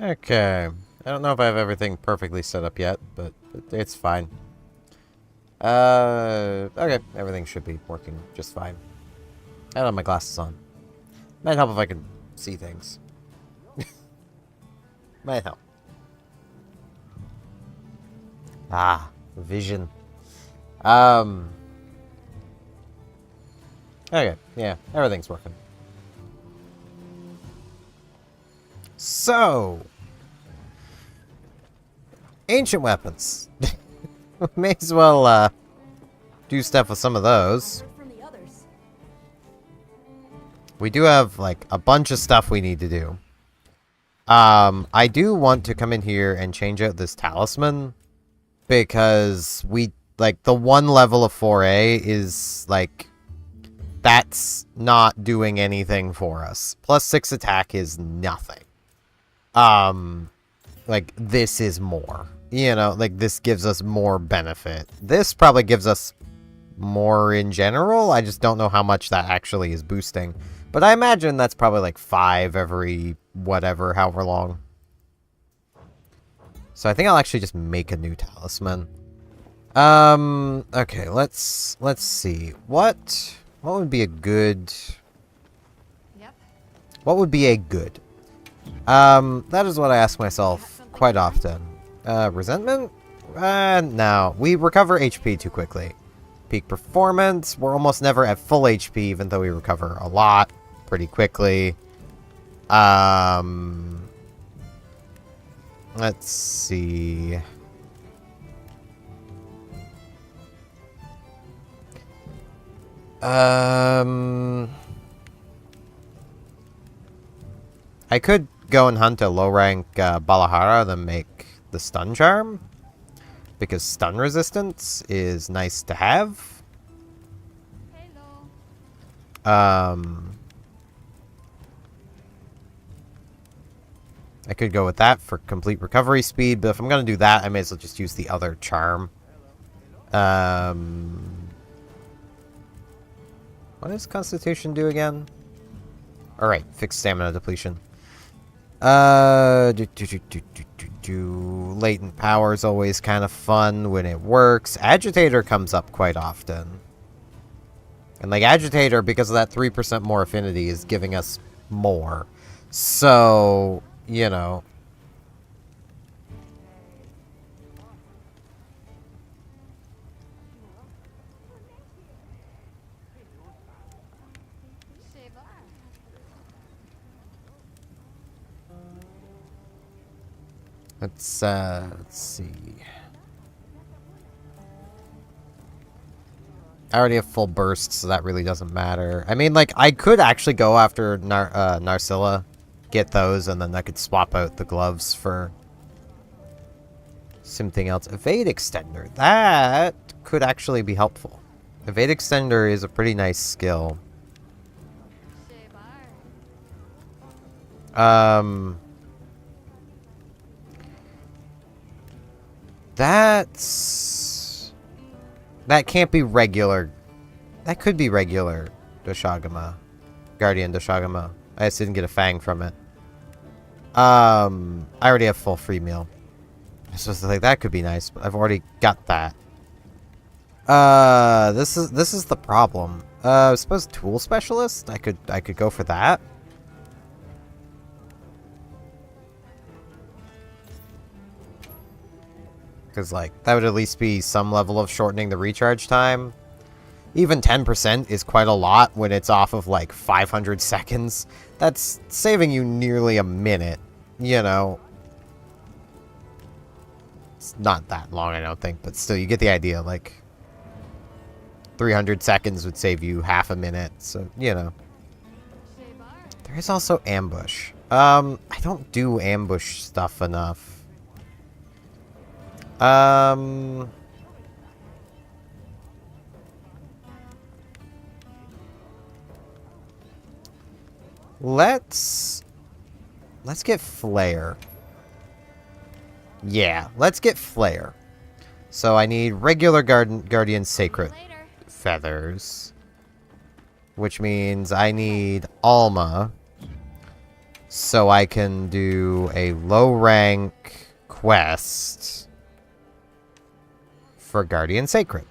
Okay. I don't know if I have everything perfectly set up yet, but it's fine. Okay. Everything should be working just fine. I don't have my glasses on. Might help if I can see things. Might help. Ah, vision. Okay, yeah, everything's working. So, ancient weapons. May as well, do stuff with some of those. We do have, like, a bunch of stuff we need to do. I do want to come in here and change out this talisman. Because like, the one level of 4A is, like, that's not doing anything for us. Plus 6 attack is nothing. Like, this is more. You know, like, this gives us more benefit. This probably gives us more in general. I just don't know how much that actually is boosting. But I imagine that's probably, like, 5 every whatever, however long. So I think I'll actually just make a new talisman. Okay, let's see. What would be a good... Yep. What would be a good? That is what I ask myself quite often. Resentment? No. We recover HP too quickly. Peak performance, we're almost never at full HP, even though we recover a lot pretty quickly. Let's see. I could go and hunt a low-rank Balahara, then make the stun charm. Because stun resistance is nice to have. Hello. I could go with that for complete recovery speed, but if I'm going to do that, I may as well just use the other charm. What does Constitution do again? Alright, fixed stamina depletion. Latent power is always kind of fun when it works. Agitator comes up quite often. And, like, Agitator, because of that 3% more affinity, is giving us more. So, you know. Let's see. I already have full burst, so that really doesn't matter. I mean, like, I could actually go after Narcilla, get those, and then I could swap out the gloves for something else. Evade Extender. That could actually be helpful. Evade Extender is a pretty nice skill. That can't be regular. That could be regular Doshagama. Guardian Doshagama. I just didn't get a fang from it. I already have full free meal. I was supposed to think that could be nice, but I've already got that. This is the problem. I suppose tool specialist? I could go for that. Because, like, that would at least be some level of shortening the recharge time. Even 10% is quite a lot when it's off of, like, 500 seconds. That's saving you nearly a minute, you know. It's not that long, I don't think, but still, you get the idea. Like, 300 seconds would save you half a minute, so, you know. There is also ambush. I don't do ambush stuff enough. Let's get Flare. Yeah, let's get Flare. So I need regular Guardian Sacred Feathers. Which means I need Alma. so I can do a low rank quest for Guardian Sacred.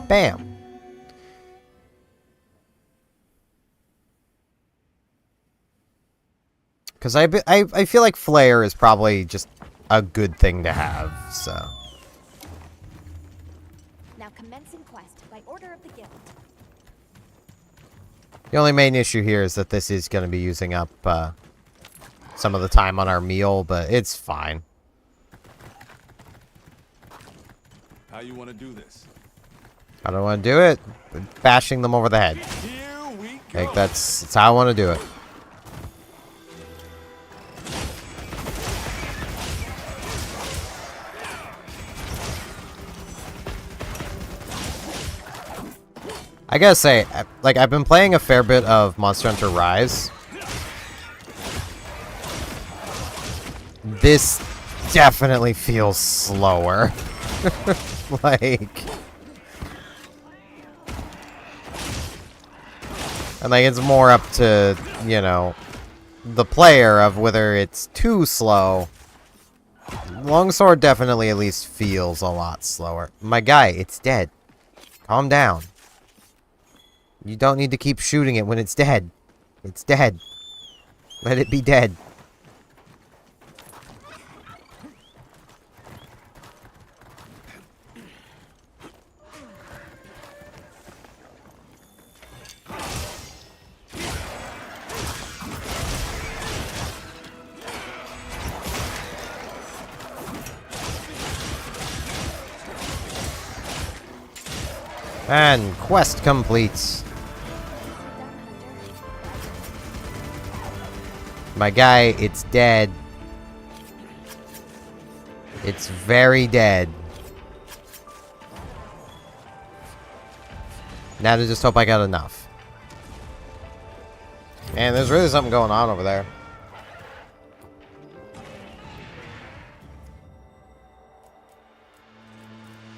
Bam. Because I feel like Flare is probably just a good thing to have, so. Now commencing quest by order of the guild. The only main issue here is that this is going to be using up some of the time on our meal, but it's fine. How you want to do this? I don't want to do it. Bashing them over the head. Here we go. Like, that's how I want to do it. I gotta say, like, I've been playing a fair bit of Monster Hunter Rise. This definitely feels slower. Like... And, like, it's more up to, you know, the player of whether it's too slow. Longsword definitely at least feels a lot slower. My guy, it's dead. Calm down. You don't need to keep shooting it when it's dead. It's dead. Let it be dead. And quest complete. My guy, it's dead. It's very dead. Now to just hope I got enough. Man, there's really something going on over there.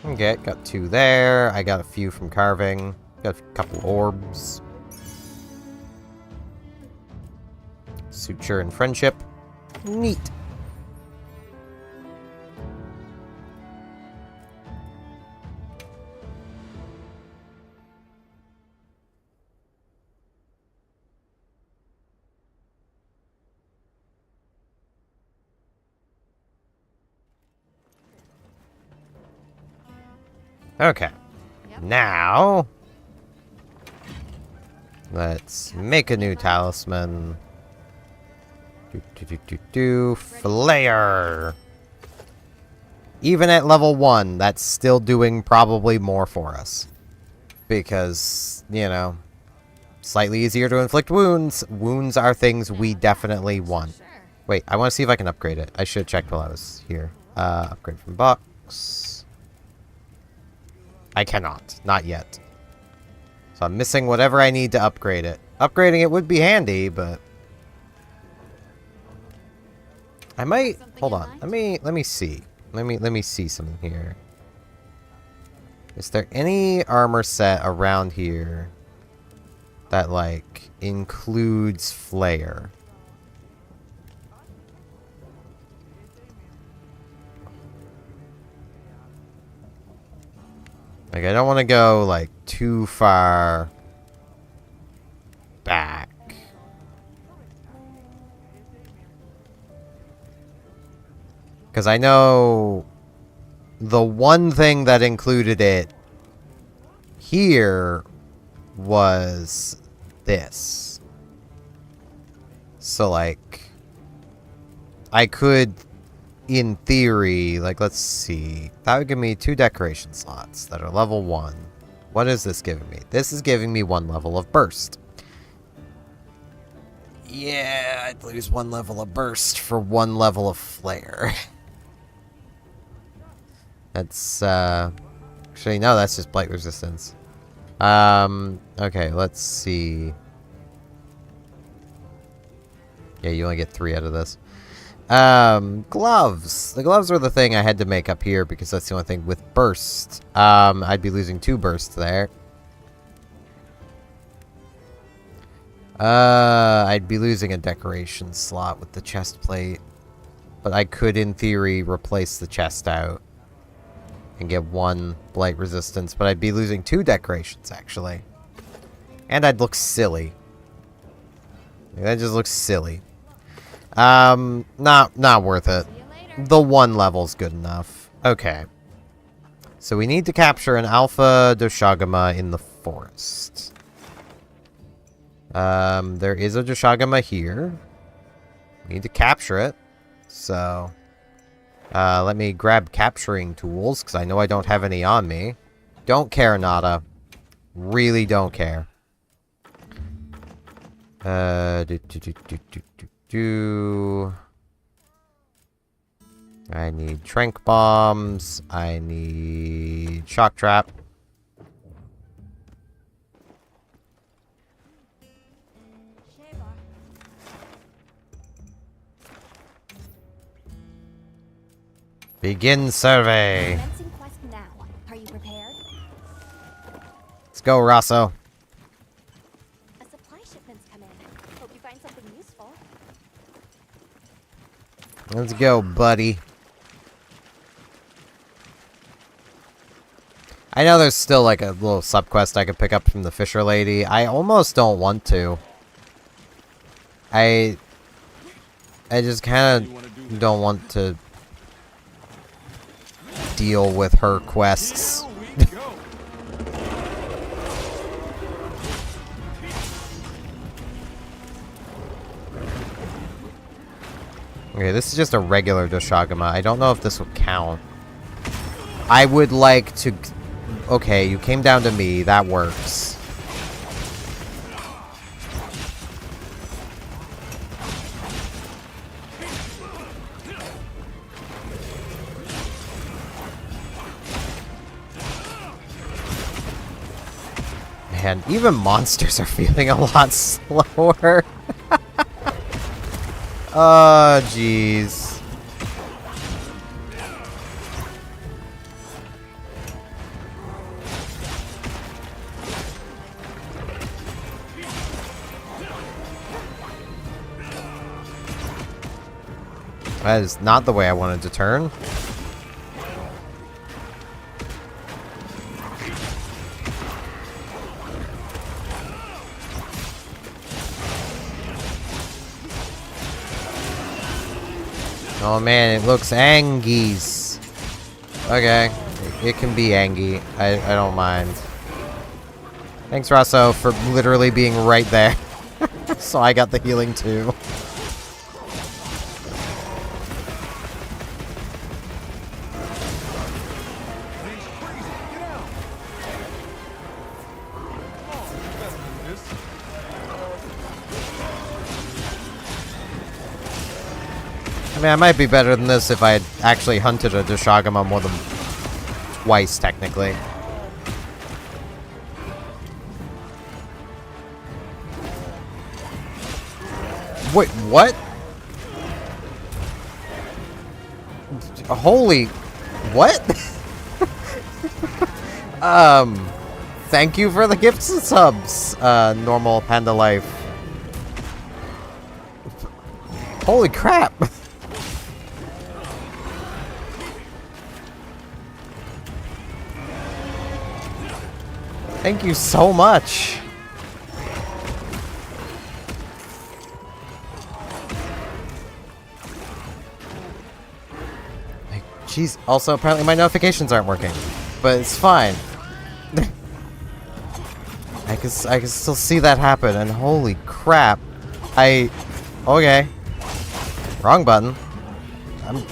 Okay, got 2 there. I got a few from carving. Got a couple orbs. Suture and friendship. Neat. Okay. Yep. Now, let's make a new talisman. Flare. Even at level 1, that's still doing probably more for us. Because, you know, slightly easier to inflict wounds. Wounds are things we definitely want. Sure. Wait, I want to see if I can upgrade it. I should have checked while I was here. Upgrade from box. I cannot. Not yet. So I'm missing whatever I need to upgrade it. Upgrading it would be handy, but... I might... Hold on. Let me see. Let me see something here. Is there any armor set around here that, like, includes flare? Like, I don't want to go, like, too far back. Because I know the one thing that included it here was this. So, like, I could, in theory, like, let's see. That would give me 2 decoration slots that are level 1. What is this giving me? This is giving me 1 level of burst. Yeah, I'd lose 1 level of burst for 1 level of flare. That's, actually, no, that's just blight resistance. Okay, let's see. Yeah, you only get 3 out of this. Gloves. The gloves were the thing I had to make up here because that's the only thing with burst. I'd be losing 2 bursts there. I'd be losing a decoration slot with the chest plate. But I could, in theory, replace the chest out. And get 1 blight resistance. But I'd be losing 2 decorations, actually. And I'd look silly. That just looks silly. Not worth it. See you later. The 1 level's good enough. Okay. So we need to capture an Alpha Doshagama in the forest. There is a Doshagama here. We need to capture it. So, let me grab capturing tools, because I know I don't have any on me. Don't care, Nada. Really don't care. I need trank bombs. I need shock trap. Sheva. Begin survey. Commencing quest now. Are you prepared? Let's go, Rosso. A supply shipment's come in. Hope you find something useful. Let's go, buddy. I know there's still like a little subquest I could pick up from the Fisher Lady. I almost don't want to. I just kind of don't want to deal with her quests. Here we go. Okay, this is just a regular Doshagama. I don't know if this would count. I would like to... Okay, you came down to me. That works. Man, even monsters are feeling a lot slower. Oh, jeez. That is not the way I wanted to turn. Oh man, it looks Angies. Okay, it can be Angie. I don't mind. Thanks, Rosso, for literally being right there. So I got the healing too. I mean, I might be better than this if I had actually hunted a Doshagama more than twice, technically. Wait, what? Holy... What? Thank you for the gifts and subs, normal Panda Life. Holy crap! Thank you so much. Like, jeez. Also, apparently my notifications aren't working, but it's fine. I can still see that happen, and holy crap! Okay. Wrong button. I'm.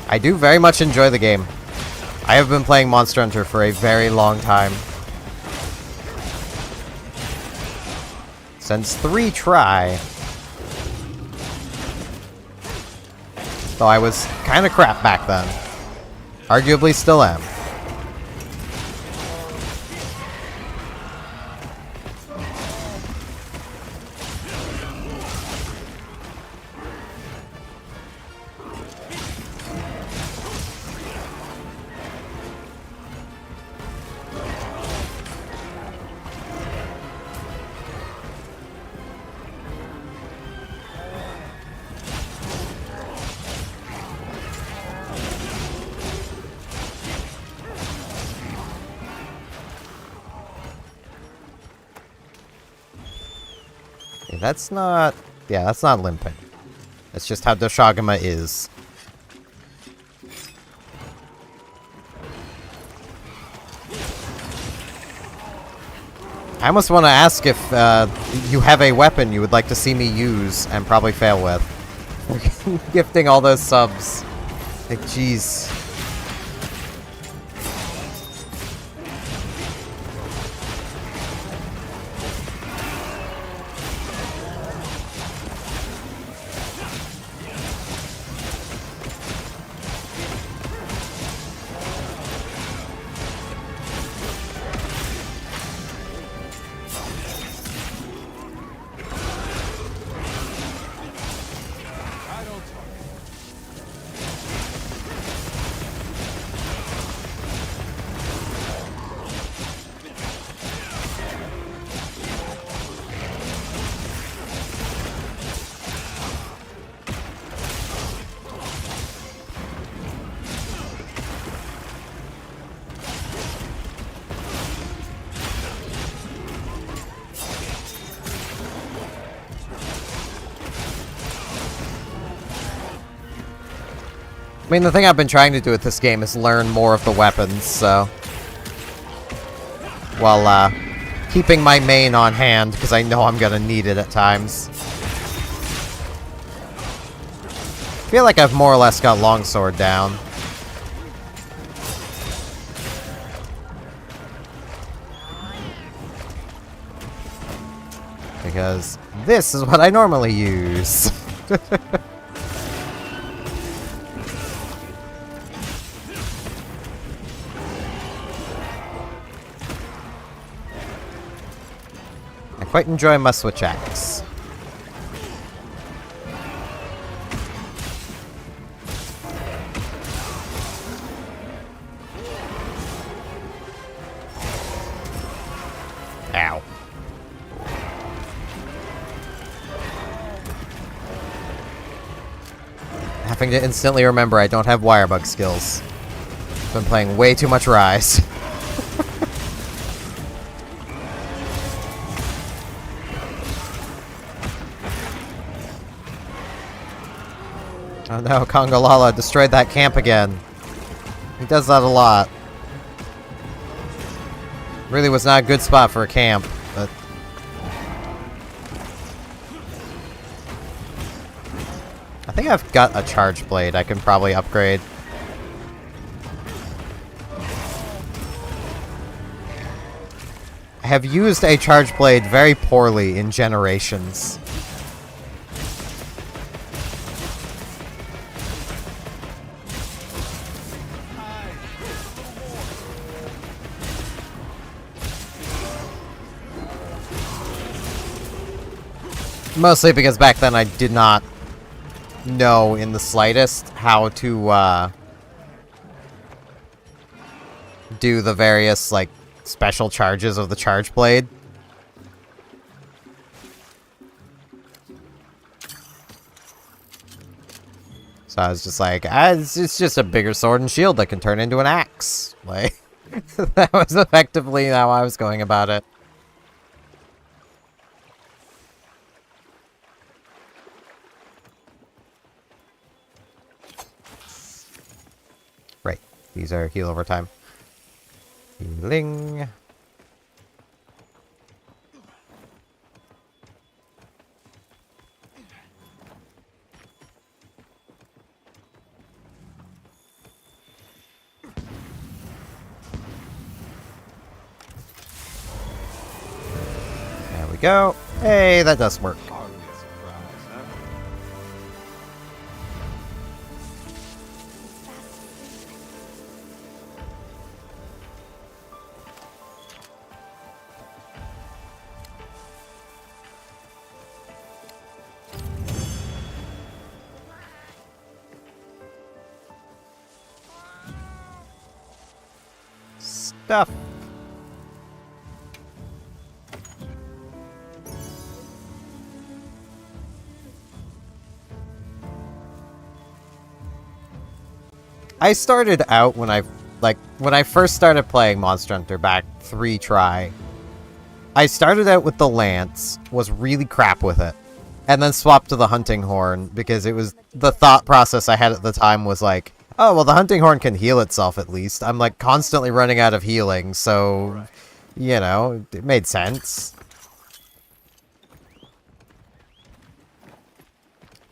I do very much enjoy the game. I have been playing Monster Hunter for a very long time. Since 3 try. Though I was kind of crap back then. Arguably still am. Okay, that's not... Yeah, that's not limping. That's just how Doshagama is. I almost want to ask if you have a weapon you would like to see me use and probably fail with. Gifting all those subs. Like, jeez. I mean, the thing I've been trying to do with this game is learn more of the weapons, so... While, keeping my main on hand, because I know I'm gonna need it at times. I feel like I've more or less got Longsword down. Because this is what I normally use. I quite enjoy my switch axe. Ow. Having to instantly remember I don't have wirebug skills. Been playing way too much Rise. Oh no, Kongolala destroyed that camp again. He does that a lot. Really was not a good spot for a camp, but... I think I've got a charge blade I can probably upgrade. I have used a charge blade very poorly in Generations. Mostly because back then I did not know in the slightest how to do the various, like, special charges of the charge blade. So I was just like, it's just a bigger sword and shield that can turn into an axe. Like, that was effectively how I was going about it. Right. These are heal over time. Healing. There we go. Hey, that does work. Hardly a surprise, huh? Stuff. I started out when I first started playing Monster Hunter back 3 try. I started out with the lance, was really crap with it, and then swapped to the hunting horn because it was the thought process I had at the time was like, oh, well, the hunting horn can heal itself at least. I'm like constantly running out of healing, so, you know, it made sense.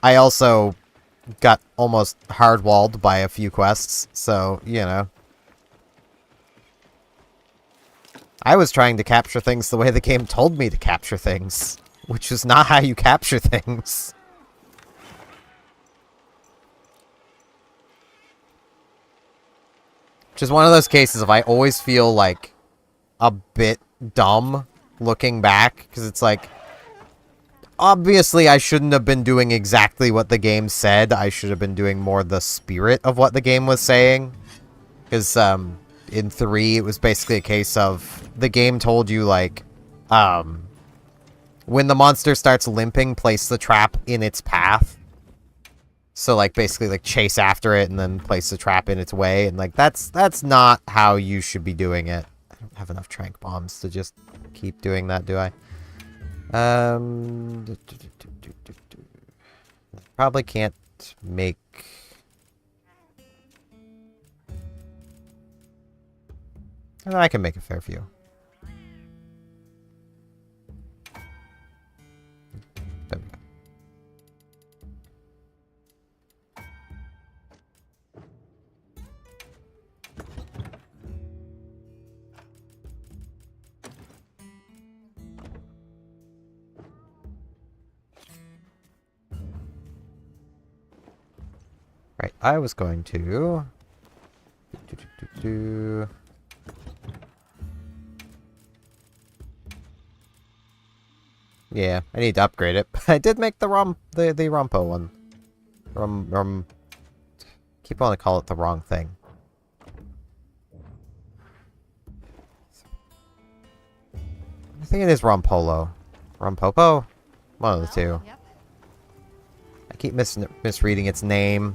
I also got almost hard-walled by a few quests, so, you know. I was trying to capture things the way the game told me to capture things, which is not how you capture things. Which is one of those cases of I always feel like a bit dumb looking back, because it's like, obviously I shouldn't have been doing exactly what the game said. I should have been doing more the spirit of what the game was saying. Because, in 3, it was basically a case of the game told you, like, when the monster starts limping, place the trap in its path. So, like, basically, like, chase after it and then place the trap in its way. And, like, that's not how you should be doing it. I don't have enough trank bombs to just keep doing that, do I? Probably can't make... I can make a fair few. There we go. Right, I was going to... Yeah, I need to upgrade it. I did make the Rompo one. Keep wanting to call it the wrong thing. I think it is Rompolo. Rompopo? One of the two. Yep. I keep misreading its name.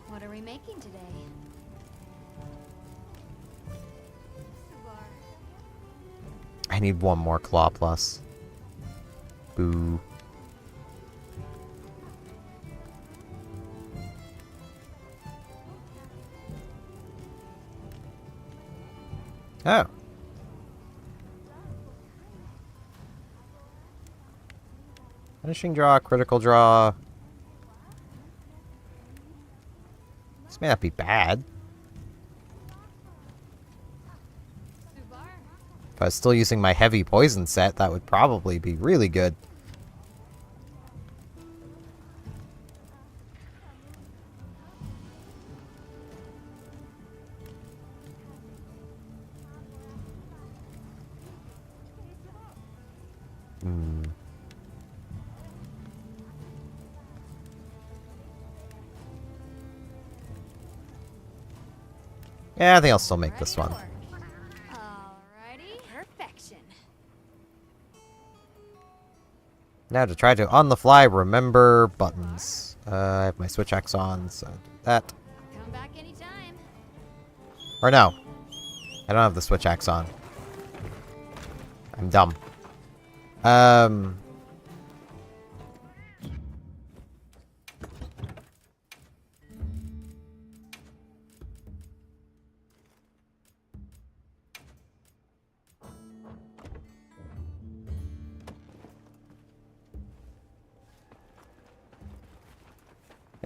What are we making today? I need one more Claw Plus. Boo. Oh. Finishing draw, critical draw. This may not be bad. If I was still using my heavy poison set, that would probably be really good. Yeah, I think I'll still make this one. Alrighty, perfection. Now to try to, on the fly, remember buttons. I have my switch axe on, so do that. Come back anytime. Or no. I don't have the switch axe on. I'm dumb.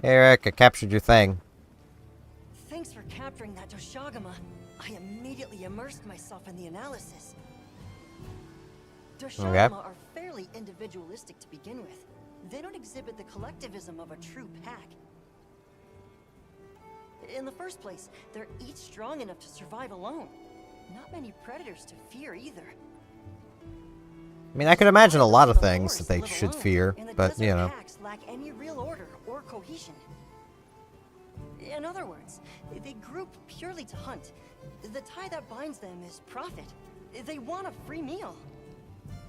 Eric, I captured your thing. Thanks for capturing that Doshagama. I immediately immersed myself in the analysis. Doshagama are fairly individualistic to begin with. They don't exhibit the collectivism of a true pack. In the first place, they're each strong enough to survive alone. Not many predators to fear either. I mean, I could imagine a lot of things that they should fear, but, you know. Packs lack any real order or cohesion. In other words, they group purely to hunt. The tie that binds them is profit. They want a free meal.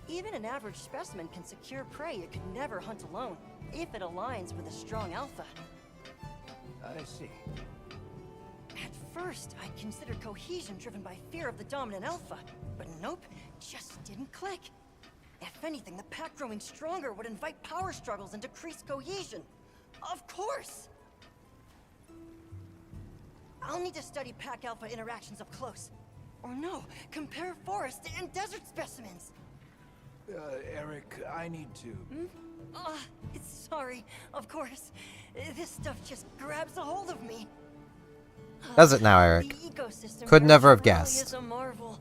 Even an average specimen can secure prey it could never hunt alone, if it aligns with a strong alpha. I see. At first, I considered cohesion driven by fear of the dominant alpha. But nope, just didn't click. If anything, the pack growing stronger would invite power struggles and decrease cohesion. Of course! I'll need to study pack alpha interactions up close. Or no, compare forest and desert specimens. Eric, I need to. Sorry, of course. This stuff just grabs a hold of me. Does it now, Eric? The ecosystem Could here never have truly guessed. is a marvel.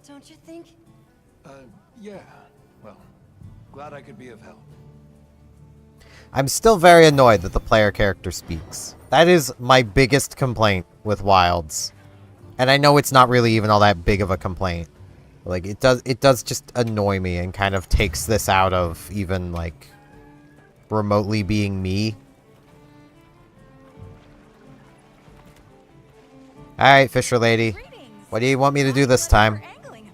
Don't you think? Yeah. Well, glad I could be of help. I'm still very annoyed that the player character speaks. That is my biggest complaint with Wilds. And I know it's not really even all that big of a complaint. Like, it does just annoy me and kind of takes this out of even, like, remotely being me. Alright, Fisher Lady. Greetings. What do you want me to do this time? Angling,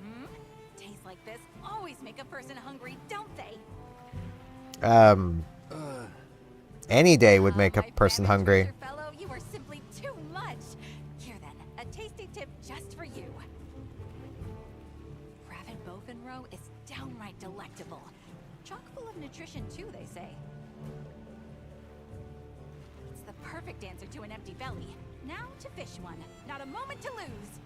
Tastes like this always make a person hungry, don't they? Any day would make a My person famished hungry. Fisher fellow, you are simply too much. Here then, a tasty tip just for you. Rabbit bowfin roe is downright delectable. Chock full of nutrition too, they say. It's the perfect answer to an empty belly. Now to fish one. Not a moment to lose.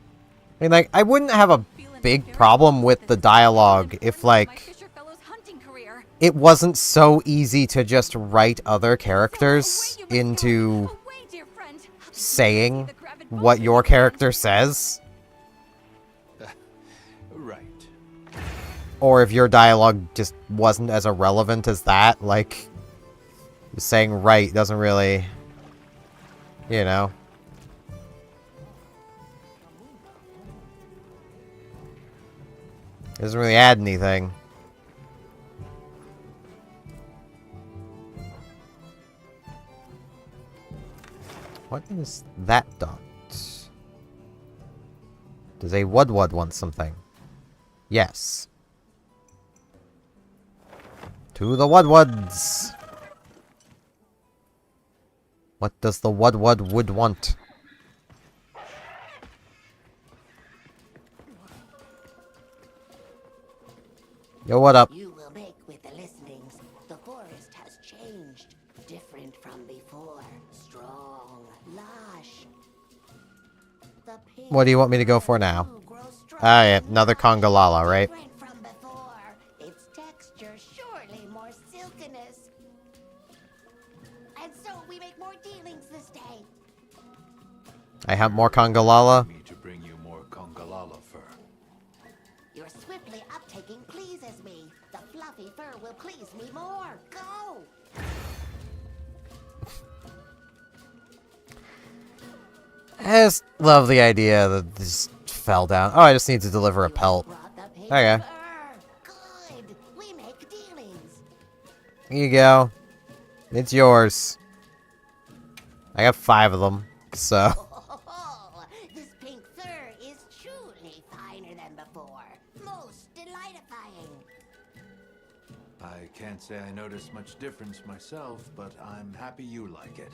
I mean, like, I wouldn't have a big problem with the dialogue if, like, Fisher fellow's hunting career. it wasn't so easy to just write other characters into Away, dear friend. saying what your character says. Right. Or if your dialogue just wasn't as irrelevant as that, like, saying right doesn't really, you know. Doesn't really add anything. What is that dot? Does a Wudwud want something? Yes. To the Wudwuds! What does the Wudwud would want? Yo, what up? You will make with the listenings. The forest has changed. Different from before. Strong. Lush. What do you want me to go for now? Ah, yeah, another Congalala, right? Different from before. Its texture surely more silkiness. And so we make more dealings this day. I have more Congalala. Me to bring you more Congalala fur. Your swiftly uptaking pleases me. The fluffy fur will please me more. Go! I just love the idea that this fell down. Oh, I just need to deliver a pelt. Brought the pink Okay. fur. Good. We make dealings. Here you go. It's yours. I got 5 of them, so. Oh, this pink fur is truly finer than before. Most delightfying. I can't say I noticed much difference myself, but I'm happy you like it.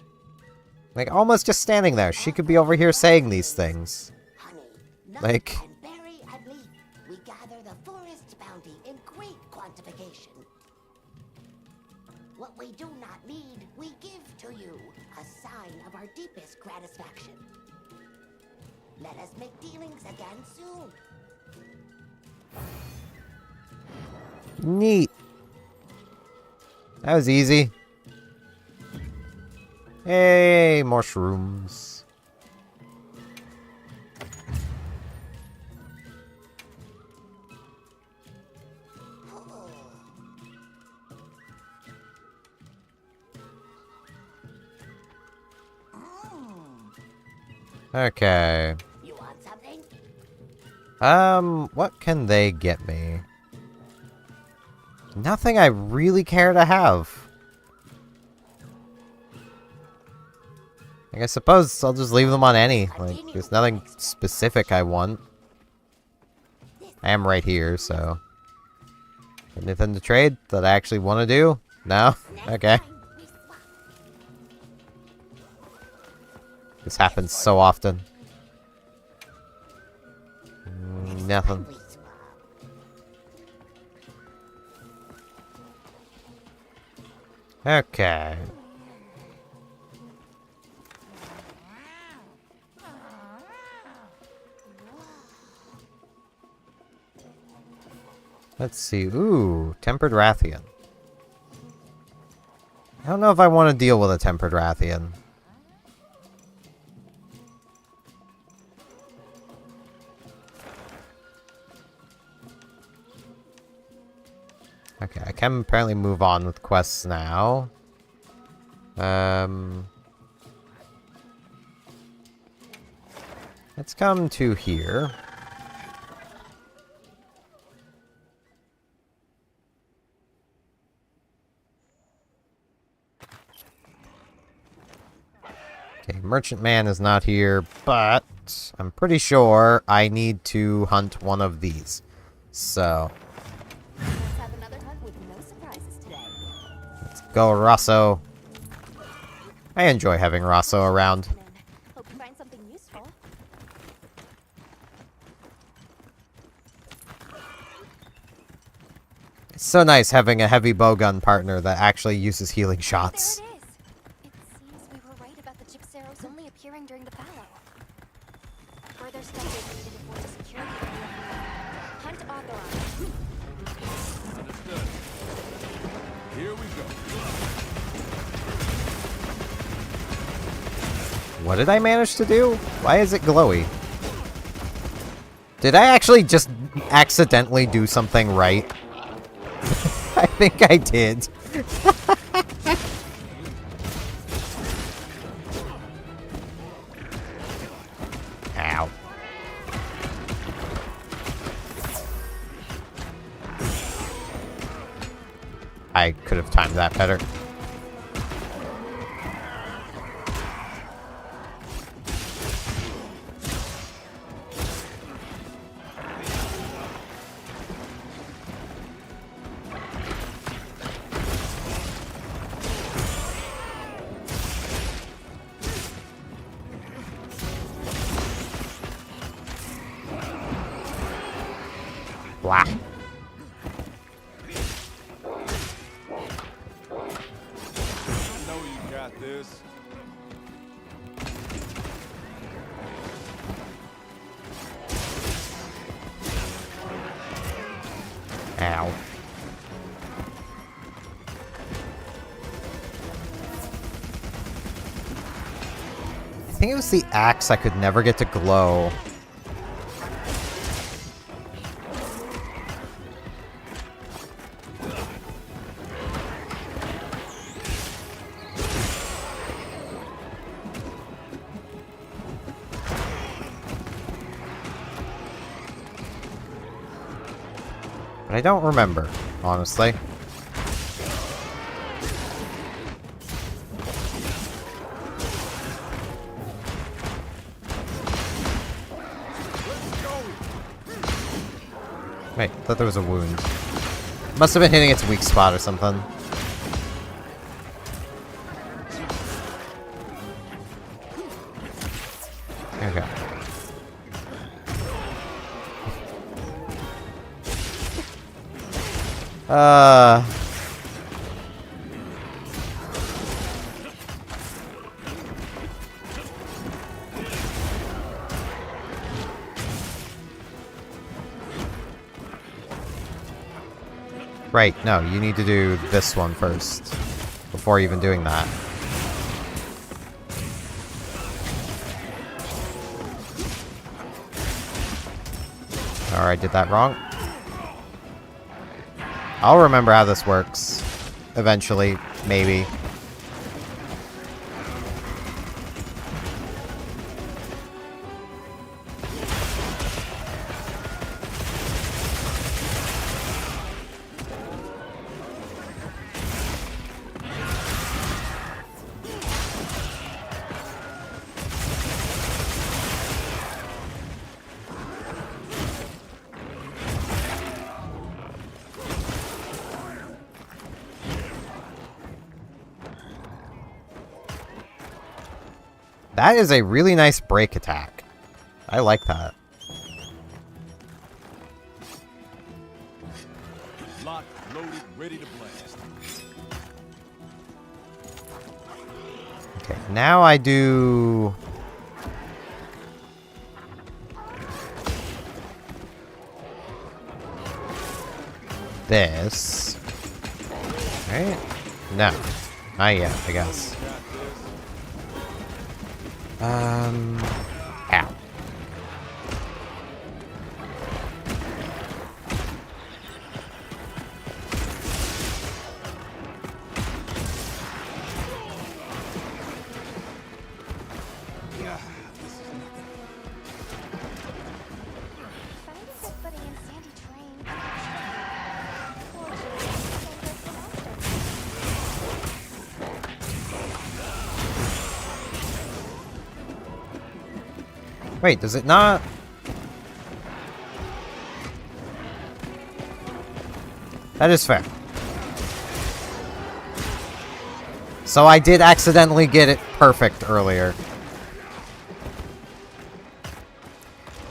Like, almost just standing there. She could be over here saying these things. Honey, nut Like- and berry and leaf. We gather the forest's bounty in great quantification. What we do not need, we give to you. A sign of our deepest gratification. Let us make dealings again soon. Neat. That was easy. Hey, mushrooms. Okay. You want something? What can they get me? Nothing I really care to have. Like, I suppose I'll just leave them on any. Like, there's nothing specific I want. I am right here, so. Anything to trade that I actually want to do? No? Okay. This happens so often. Nothing. We swap. Okay. Let's see. Ooh, Tempered Rathian. I don't know if I want to deal with a Tempered Rathian. Okay, I can apparently move on with quests now. Let's come to here. Okay, Merchant Man is not here, but I'm pretty sure I need to hunt one of these. So, Let's have another hunt with no surprises today. let's go, Rosso. I enjoy having Rosso around. Hope you find something useful. It's so nice having a heavy bowgun partner that actually uses healing There shots. it is. It seems we were right about the Gypceros only appearing during the fallow. Further stuff is needed if we're to secure the area. Hunt authorized. Understood. Here we go. What did I manage to do? Why is it glowy? Did I actually just accidentally do something right? I think I did. Ow. I could have timed that better. Blah. I know you got this. Ow. I think it was the axe I could never get to glow. But I don't remember, honestly. Wait, I thought there was a wound. Must have been hitting its weak spot or something. Okay. Right, no, you need to do this one first. Before even doing that. Or I did that wrong. I'll remember how this works. Eventually, maybe. That is a really nice break attack. I like that. Locked, loaded, ready to blast. Okay, now I do... this. Right? No. Not yet, I guess. Ow. Funny you said Buddy and Sandy trained. Poor Jimmy, same goes for monsters. Wait, does it not? That is fair. So I did accidentally get it perfect earlier.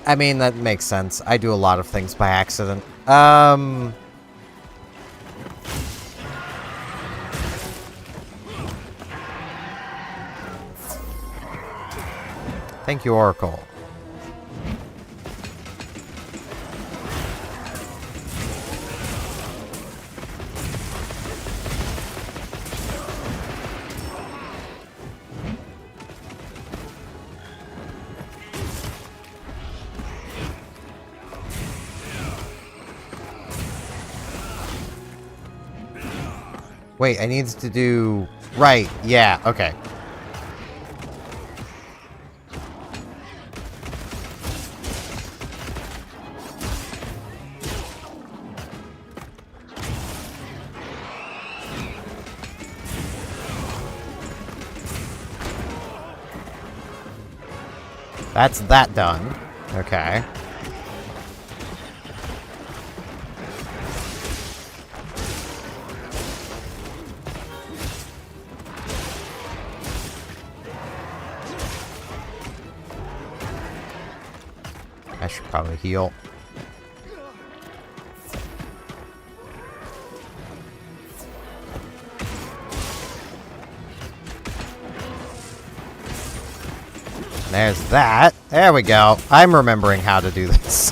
I mean, that makes sense. I do a lot of things by accident. Thank you, Oracle. Wait, I need to do... Right, yeah, okay. That's that done. Okay. I should probably heal. There's that. There we go. I'm remembering how to do this.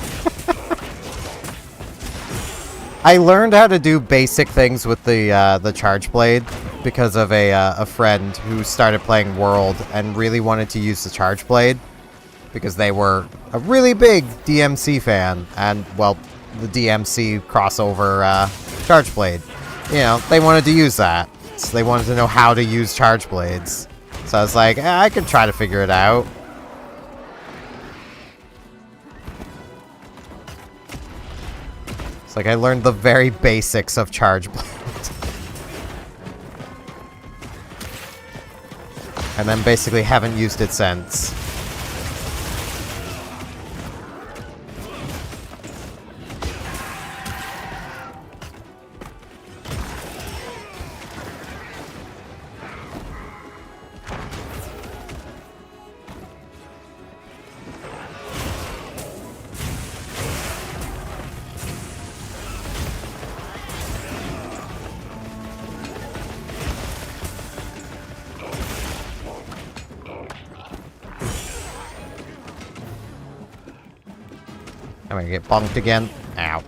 I learned how to do basic things with the charge blade because of a friend who started playing World and really wanted to use the charge blade because they were a really big DMC fan and, well, the DMC crossover charge blade. You know, they wanted to use that. So they wanted to know how to use charge blades. So I was like, I could try to figure it out. It's like I learned the very basics of charge blade. And then basically haven't used it since. I'm gonna get bunked again. Ow.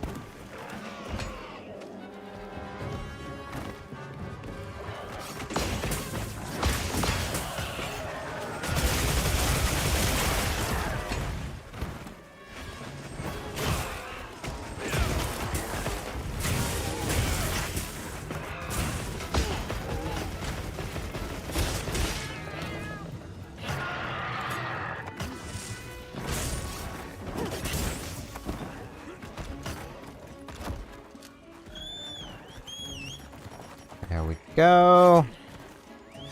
There we go. Make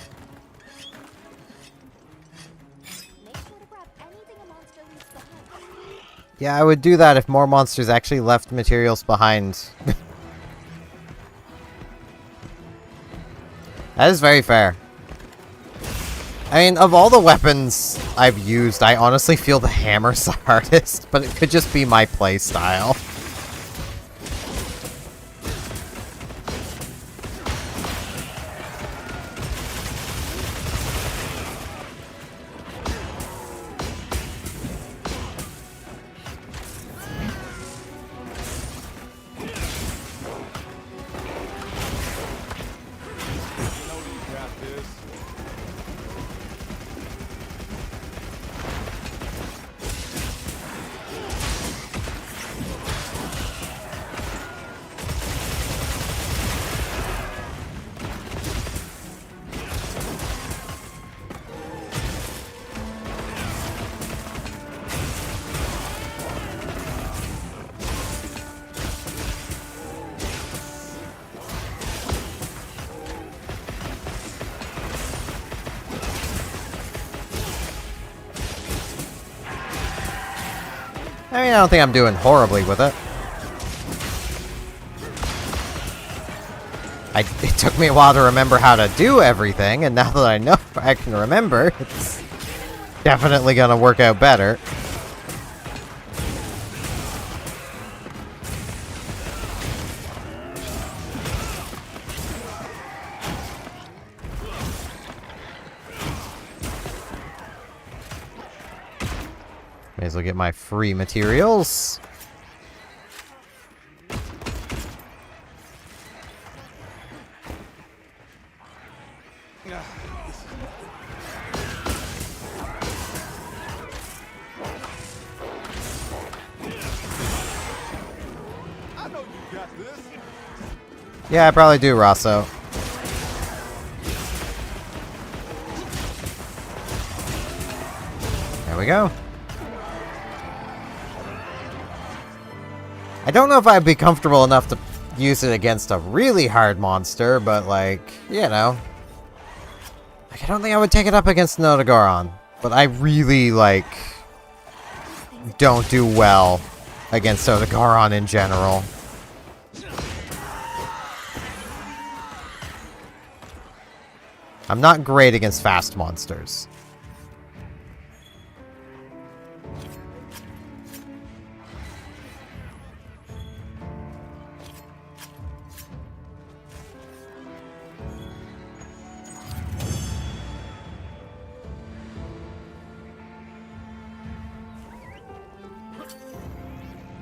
sure to grab anything a monster leaves behind. Yeah, I would do that if more monsters actually left materials behind. That is very fair. I mean, of all the weapons I've used, I honestly feel the hammer's the hardest, but it could just be my playstyle. I mean, I don't think I'm doing horribly with it. It took me a while to remember how to do everything, and now that I know I can remember, it's definitely gonna work out better. May as well get my free materials. Yeah, I probably do, Rosso. There we go. I don't know if I'd be comfortable enough to use it against a really hard monster, but like, you know. Like, I don't think I would take it up against Nodogoron, but I really, like, don't do well against Nodogoron in general. I'm not great against fast monsters.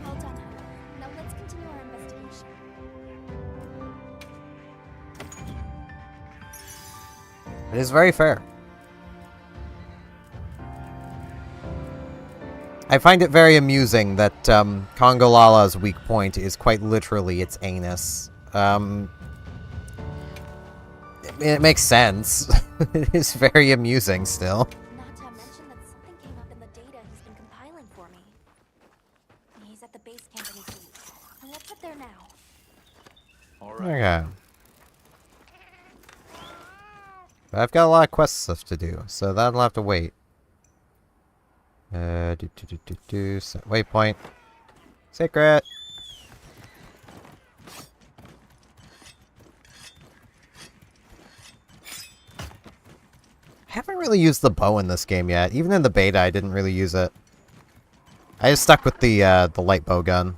Well done, Hunter. Now let's continue our investigation. It is very fair. I find it very amusing that Kongolala's weak point is quite literally its anus. It makes sense. It is very amusing still. Not to mention that something came up in the data he's been compiling for me. He's at the base camp in his jeep. Let's head there now. All right. Okay. But I've got a lot of quest stuff to do, so that'll have to wait. Set waypoint. Secret! I haven't really used the bow in this game yet. Even in the beta, I didn't really use it. I just stuck with the light bow gun.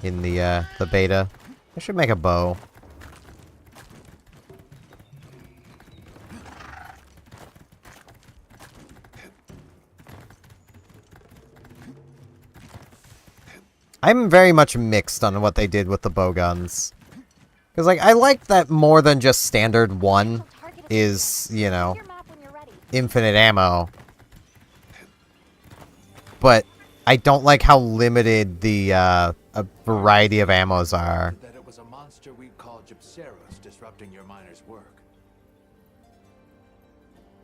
In the beta. I should make a bow. I'm very much mixed on what they did with the bow guns. Because, like, I like that more than just standard one is, you know, Your map when you're ready. infinite ammo. But I don't like how limited the a variety of ammos are. That it was a monster we'd call Gypceros disrupting your miners' work.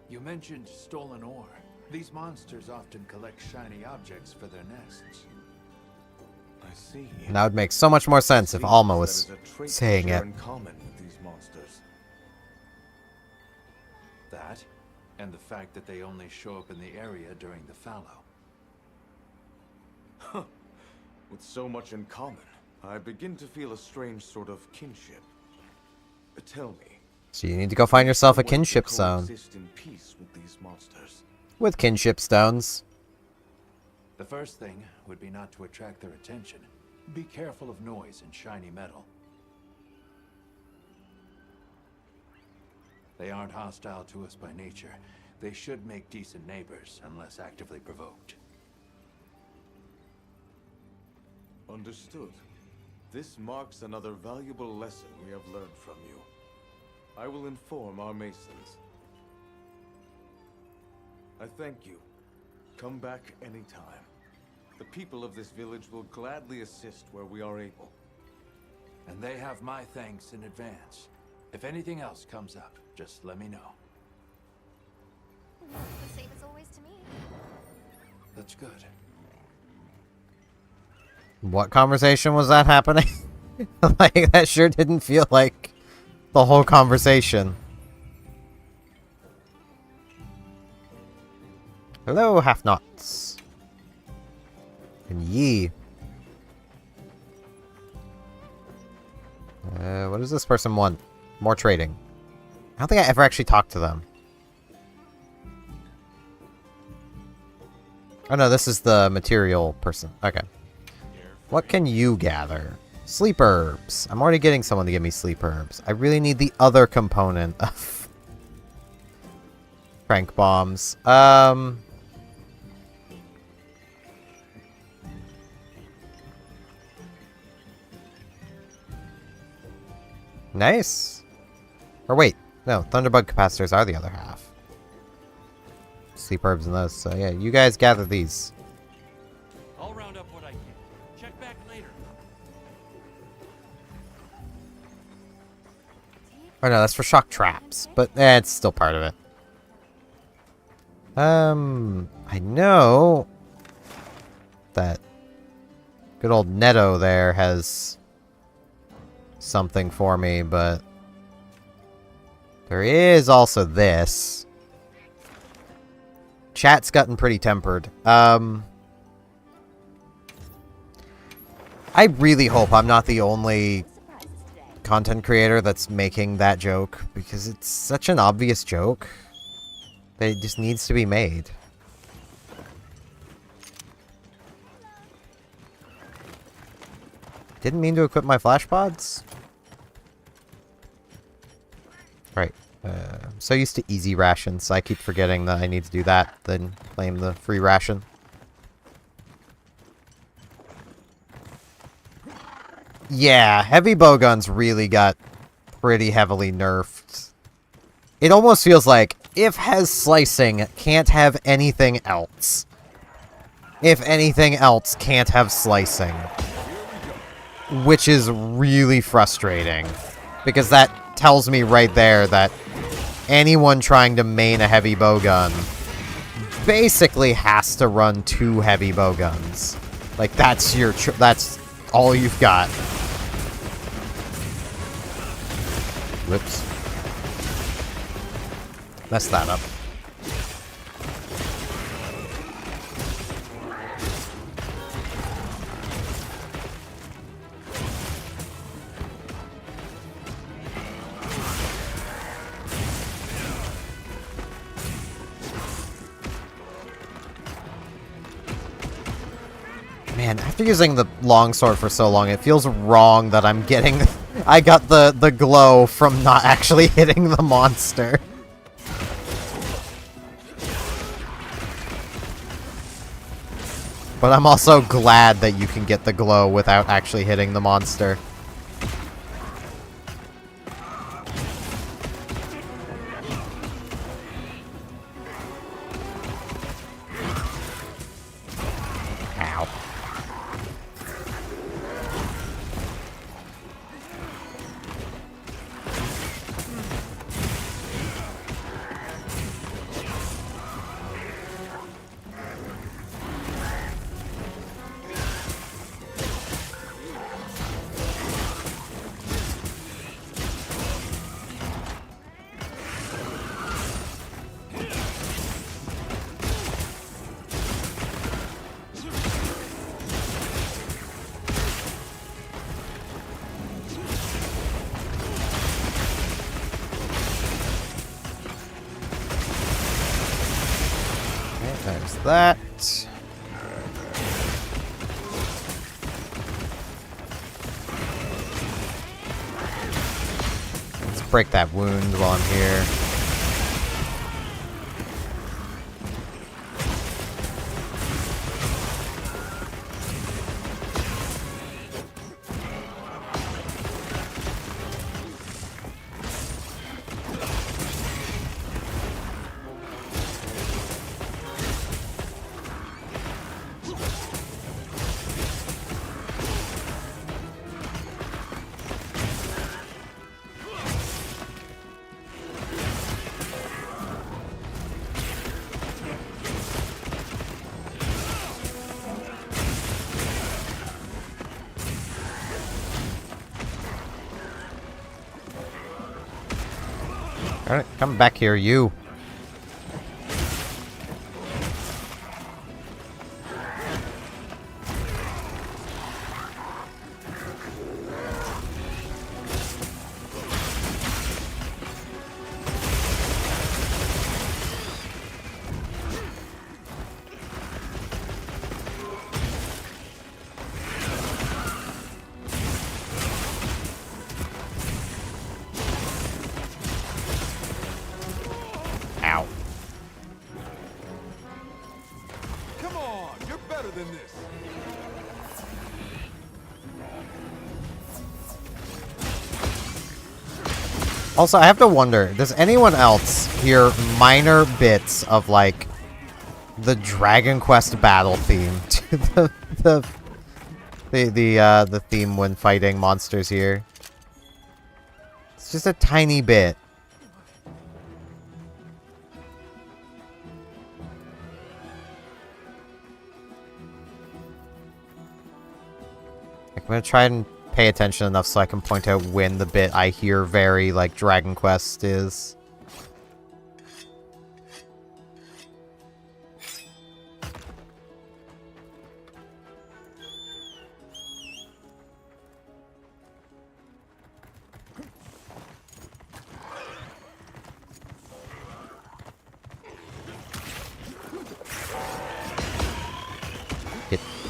You mentioned stolen ore. These monsters often collect shiny objects for their nests. I see. And that would make so much more sense if Alma was saying it. In common with these monsters. That, and the fact that they only show up in the area during the fallow. With so much in common, I begin to feel a strange sort of kinship. Tell me. So you need to go find yourself a some way to kinship zone. coexist in peace with these monsters. With kinship stones. The first thing would be not to attract their attention. Be careful of noise and shiny metal. They aren't hostile to us by nature. They should make decent neighbors unless actively provoked. Understood. This marks another valuable lesson we have learned from you. I will inform our masons. I thank you. Come back anytime. The people of this village will gladly assist where we are able. And they have my thanks in advance. If anything else comes up, just let me know. The same as always to me. That's good. What conversation was that happening? Like, that sure didn't feel like the whole conversation. Hello, half-nots. And ye. What does this person want? More trading. I don't think I ever actually talked to them. Oh no, this is the material person. Okay. What can you gather? Sleep herbs. I'm already getting someone to give me sleep herbs. I really need the other component of prank bombs. Nice. Or wait, no, Thunderbug capacitors are the other half. Sleep herbs and those. So yeah, you guys gather these. I'll round up what I can. Check back later. Oh no, that's for shock traps, but it's still part of it. I know that good old Netto there has something for me, but there is also this. Chat's gotten pretty tempered. I really hope I'm not the only content creator that's making that joke, because it's such an obvious joke that it just needs to be made. Didn't mean to equip my flash pods. Right. I'm so used to easy rations, so I keep forgetting that I need to do that, then claim the free ration. Yeah, heavy bowguns really got pretty heavily nerfed. It almost feels like if has slicing, can't have anything else. If anything else, can't have slicing. Which is really frustrating, because that tells me right there that anyone trying to main a heavy bowgun basically has to run 2 heavy bowguns. Like, that's your that's all you've got. Whoops. Messed that up. Man, after using the longsword for so long, it feels wrong that I'm getting... I got the glow from not actually hitting the monster. But I'm also glad that you can get the glow without actually hitting the monster. Ow. There's that. Let's break that wound while I'm here. Alright, come back here, you. Also, I have to wonder, does anyone else hear minor bits of, like, the Dragon Quest battle theme to the theme when fighting monsters here? It's just a tiny bit. I'm gonna try and pay attention enough so I can point out when the bit I hear very, like, Dragon Quest is.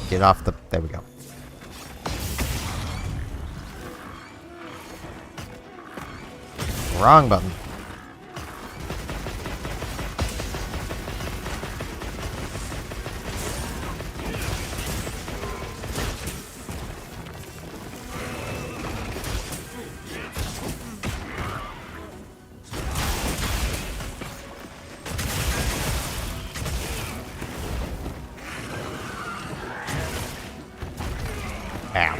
Get off the... There we go. Wrong button. Ow.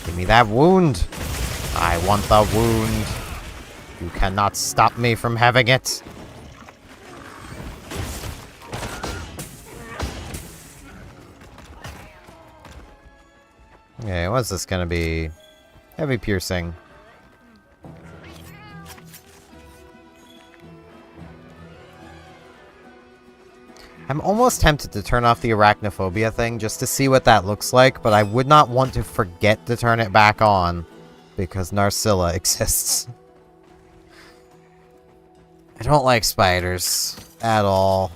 Give me that wound. I want the wound. You cannot stop me from having it. Okay, what's this gonna be? Heavy piercing. I'm almost tempted to turn off the arachnophobia thing just to see what that looks like, but I would not want to forget to turn it back on because Narcilla exists. I don't like spiders at all.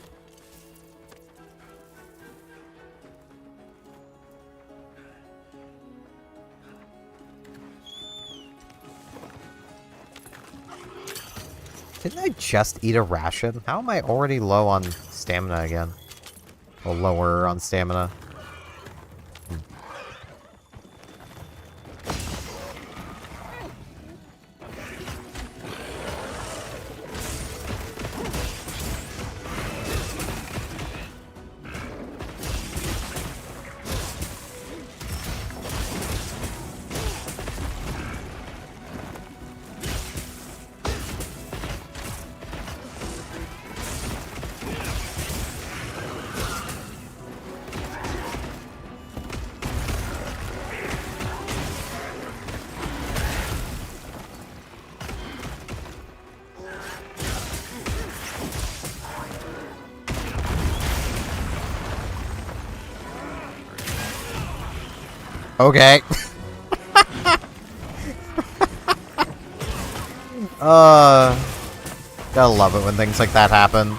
Didn't I just eat a ration? How am I already low on stamina again? Or lower on stamina? Okay. Gotta love it when things like that happen.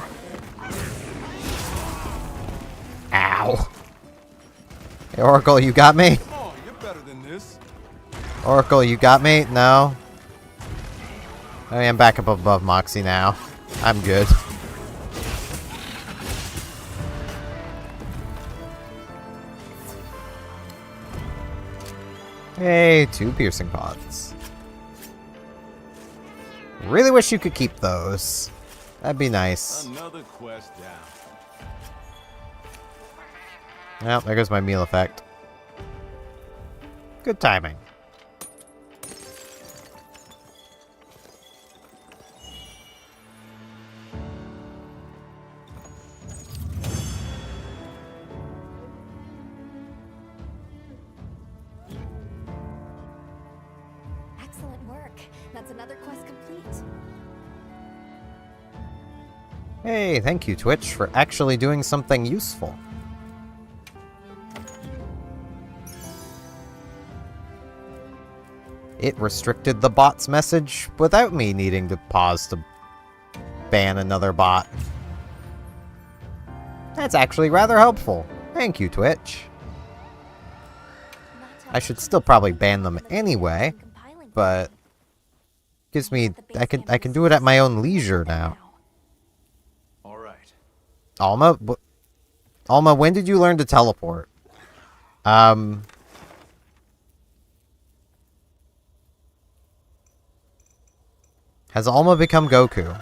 Ow. Hey, Oracle, you got me? Come on, you're better than this. Oracle, you got me? No? I am back up above Moxie now. I'm good. Hey, 2 piercing pods. Really wish you could keep those. That'd be nice. Another quest down. Well, there goes my meal effect. Good timing. Excellent work. That's another quest complete. Hey, thank you, Twitch, for actually doing something useful. It restricted the bot's message without me needing to pause to ban another bot. That's actually rather helpful. Thank you, Twitch. I should still probably ban them anyway, but gives me I can do it at my own leisure now. All right. Alma, Alma, when did you learn to teleport? Has Alma become Goku?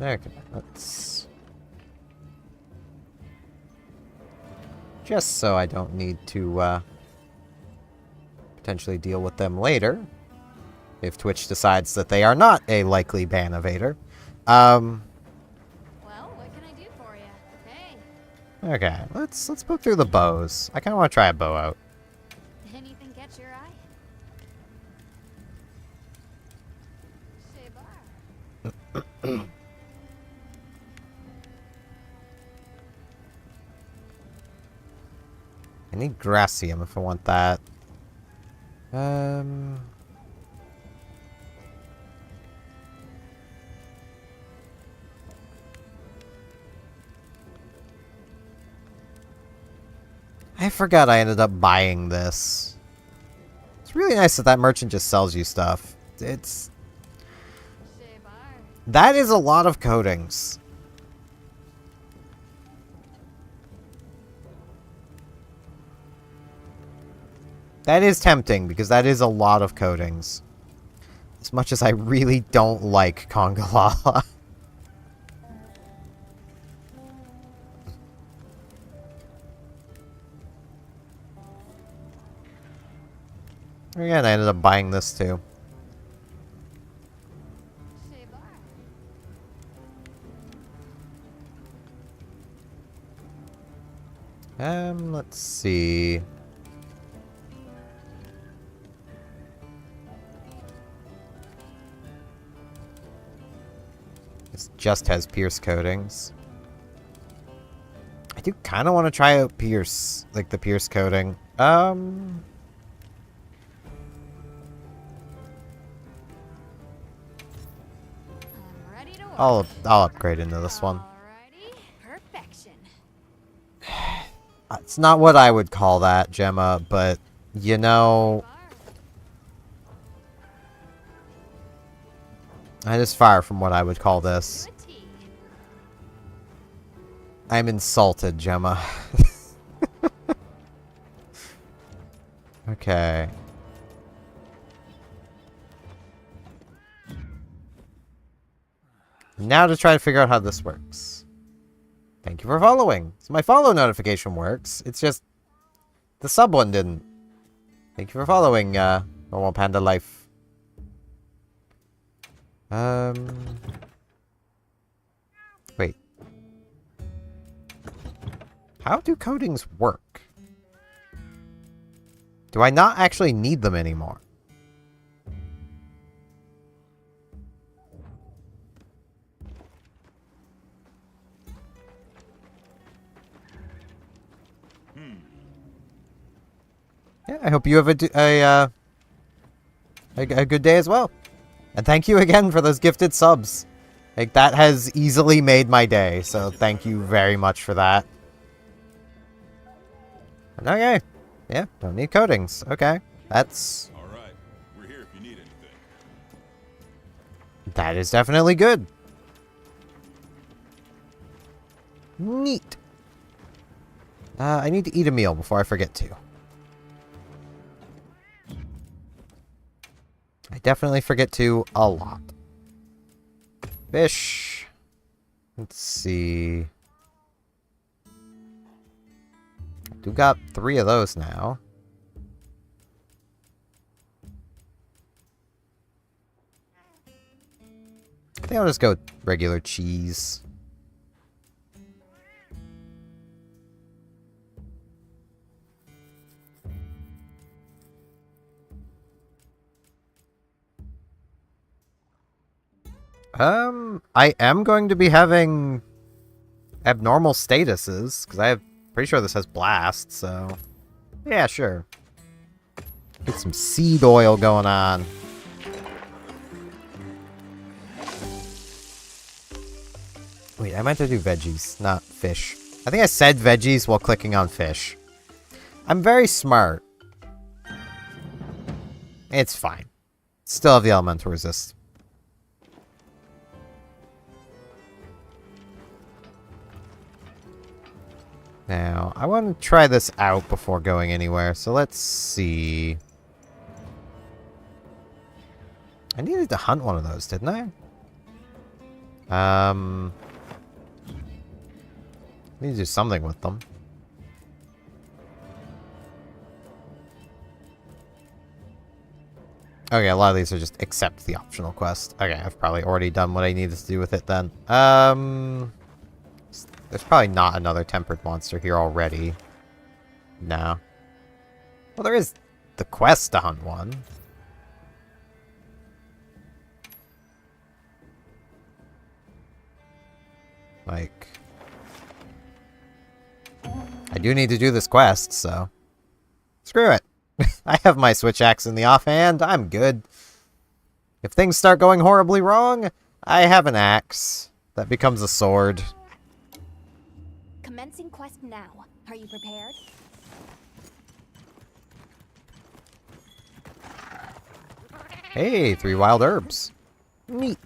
Okay, let's... Just so I don't need to, potentially deal with them later. If Twitch decides that they are not a likely ban evader. Well, what can I do for you? Hey, Okay, let's go through the bows. I kinda wanna try a bow out. anything catch your eye? Shaybar. I need Gracium if I want that. I forgot I ended up buying this. It's really nice that that merchant just sells you stuff. It's... Shaybar. That is a lot of coatings. That is tempting, because that is a lot of coatings. As much as I really don't like Kongala. Again, I ended up buying this too. Shaybar. Let's see. This just has Pierce coatings. I do kind of want to try out Pierce, like the Pierce coating. I'm ready to work. I'll upgrade into this one. Alrighty. Perfection. It's not what I would call that, Gemma, but you know, that is far from what I would call this. To a T. I'm insulted, Gemma. Okay. Now to try to figure out how this works. Thank you for following. So my follow notification works. It's just the sub one didn't. Thank you for following, Normal Panda Life. Wait. How do coatings work? Do I not actually need them anymore? Yeah, I hope you have a good day as well. And thank you again for those gifted subs. Like, that has easily made my day, so thank you very much for that. Okay. Yeah, don't need coatings. Okay. That's... All right. We're here if you need anything. That is definitely good. Neat. I need to eat a meal before I forget to. I definitely forget to a lot. Fish. Let's see. I do got 3 of those now. I think I'll just go with regular cheese. I am going to be having abnormal statuses, because I'm pretty sure this has blast, so... Yeah, sure. Get some seed oil going on. Wait, I meant to do veggies, not fish. I think I said veggies while clicking on fish. I'm very smart. It's fine. Still have the elemental resist. Now, I want to try this out before going anywhere, so let's see. I needed to hunt one of those, didn't I? Need to do something with them. Okay, a lot of these are just accept the optional quest. Okay, I've probably already done what I needed to do with it then. There's probably not another tempered monster here already. No. Well, there is the quest to hunt one. Like... I do need to do this quest, so... Screw it. I have my switch axe in the offhand. I'm good. If things start going horribly wrong, I have an axe. That becomes a sword. Commencing quest now. Are you prepared? Hey, 3 wild herbs. Neat.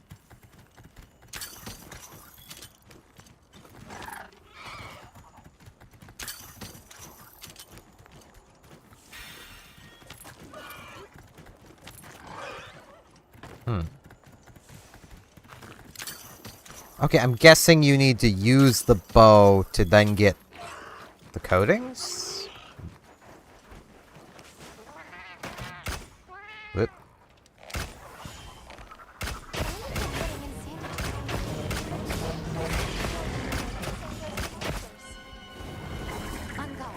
Okay, I'm guessing you need to use the bow to then get the coatings? Whoop. On guard.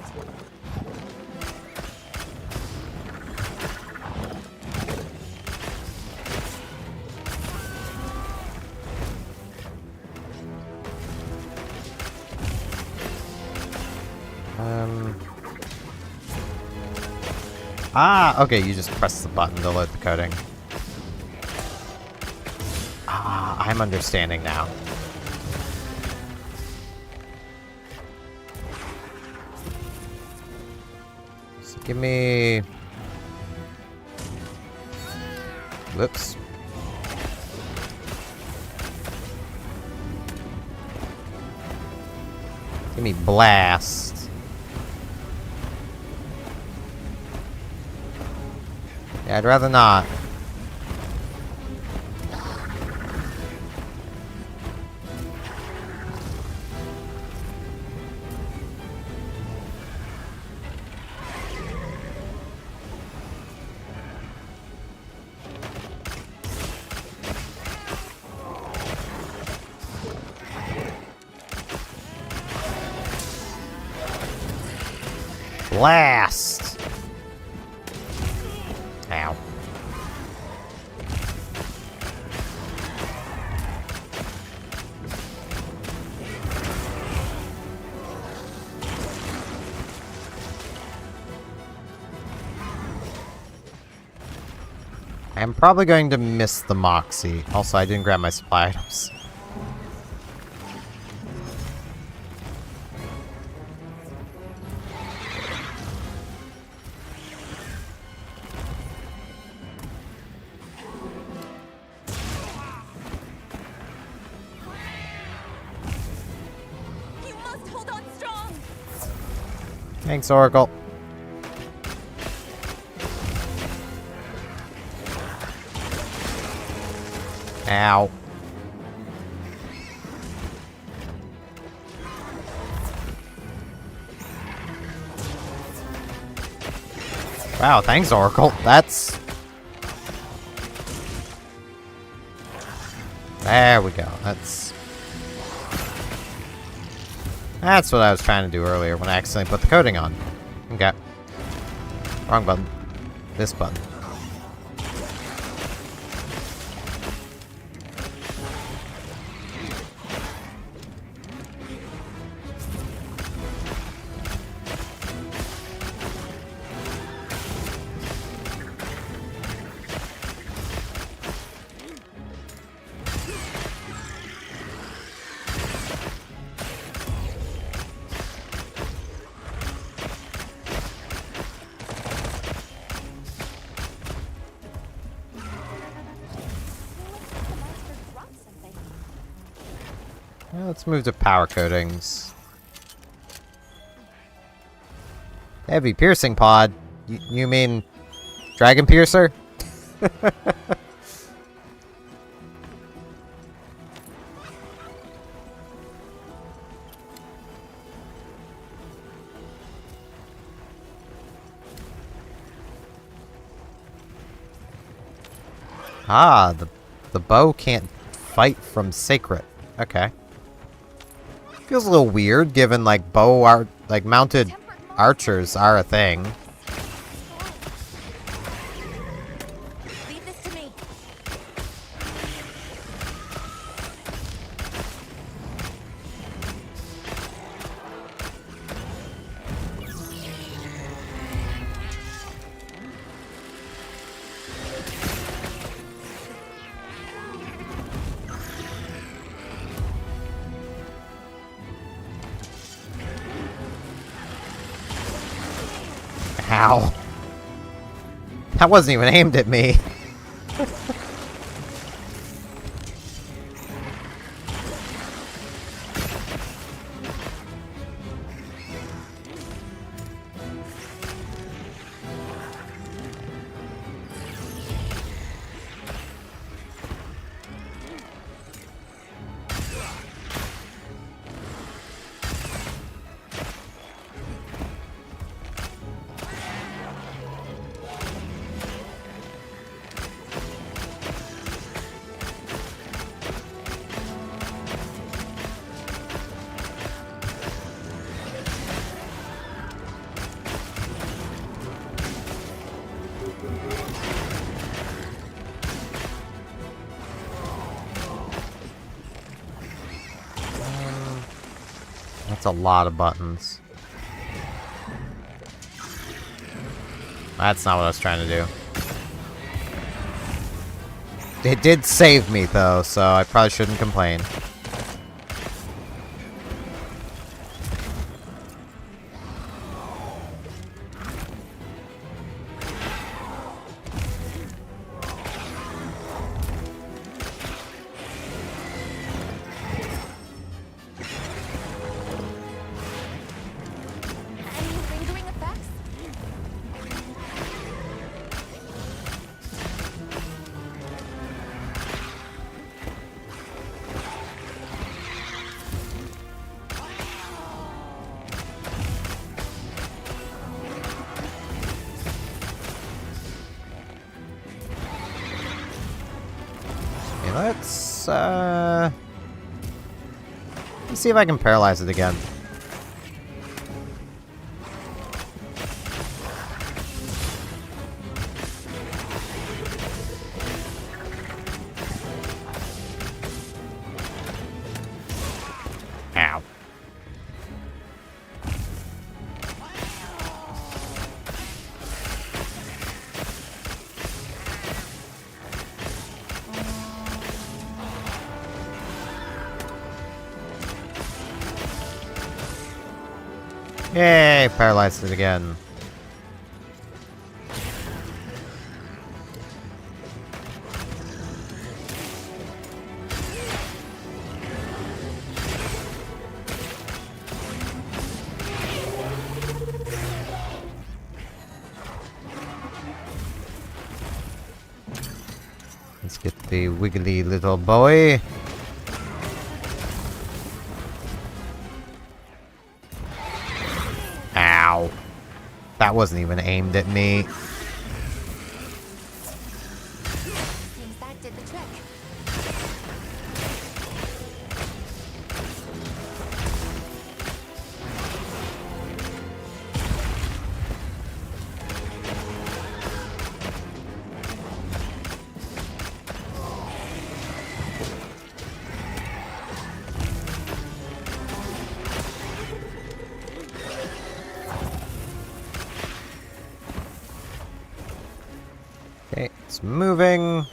Ah, okay, you just press the button to load the coding. Ah, I'm understanding now. So give me... Whoops. Give me blast. Yeah, I'd rather not. Blast! Ow. I'm probably going to miss the Moxie. Also, I didn't grab my supply items. You must hold on strong. Thanks, Oracle. Ow. Wow, thanks, Oracle. That's... There we go. That's what I was trying to do earlier when I accidentally put the coating on. Okay. Wrong button. This button. Let's move to power coatings. Heavy piercing pod? You mean Dragon Piercer? Ah, the bow can't fight from sacred. Okay. Feels a little weird, given like mounted archers are a thing. Leave this to me. Ow. That wasn't even aimed at me. That's a lot of buttons. That's not what I was trying to do. It did save me, though, so I probably shouldn't complain. Any lingering effects? Okay, let's see if I can paralyze it again. Ow. Yay, paralyzed it again. Let's get the wiggly little boy. Ow. That wasn't even aimed at me. Seems that did the trick. Okay, it's moving.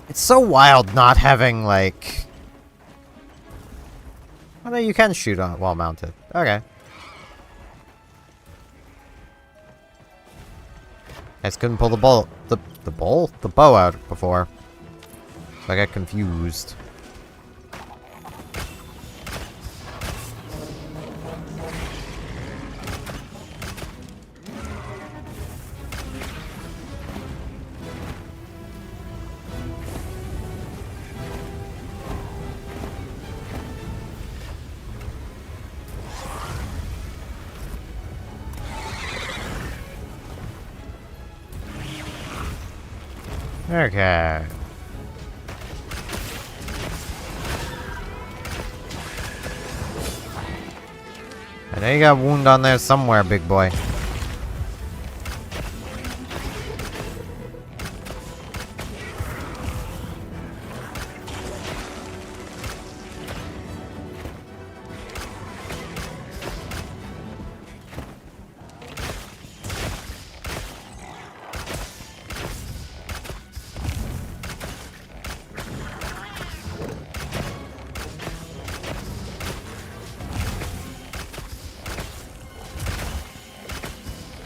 It's so wild not having, like... Oh, no, you can shoot on while mounted. Okay. I just couldn't pull the bow, the bow out before. So I got confused. Okay. I know you got a wound on there somewhere, big boy.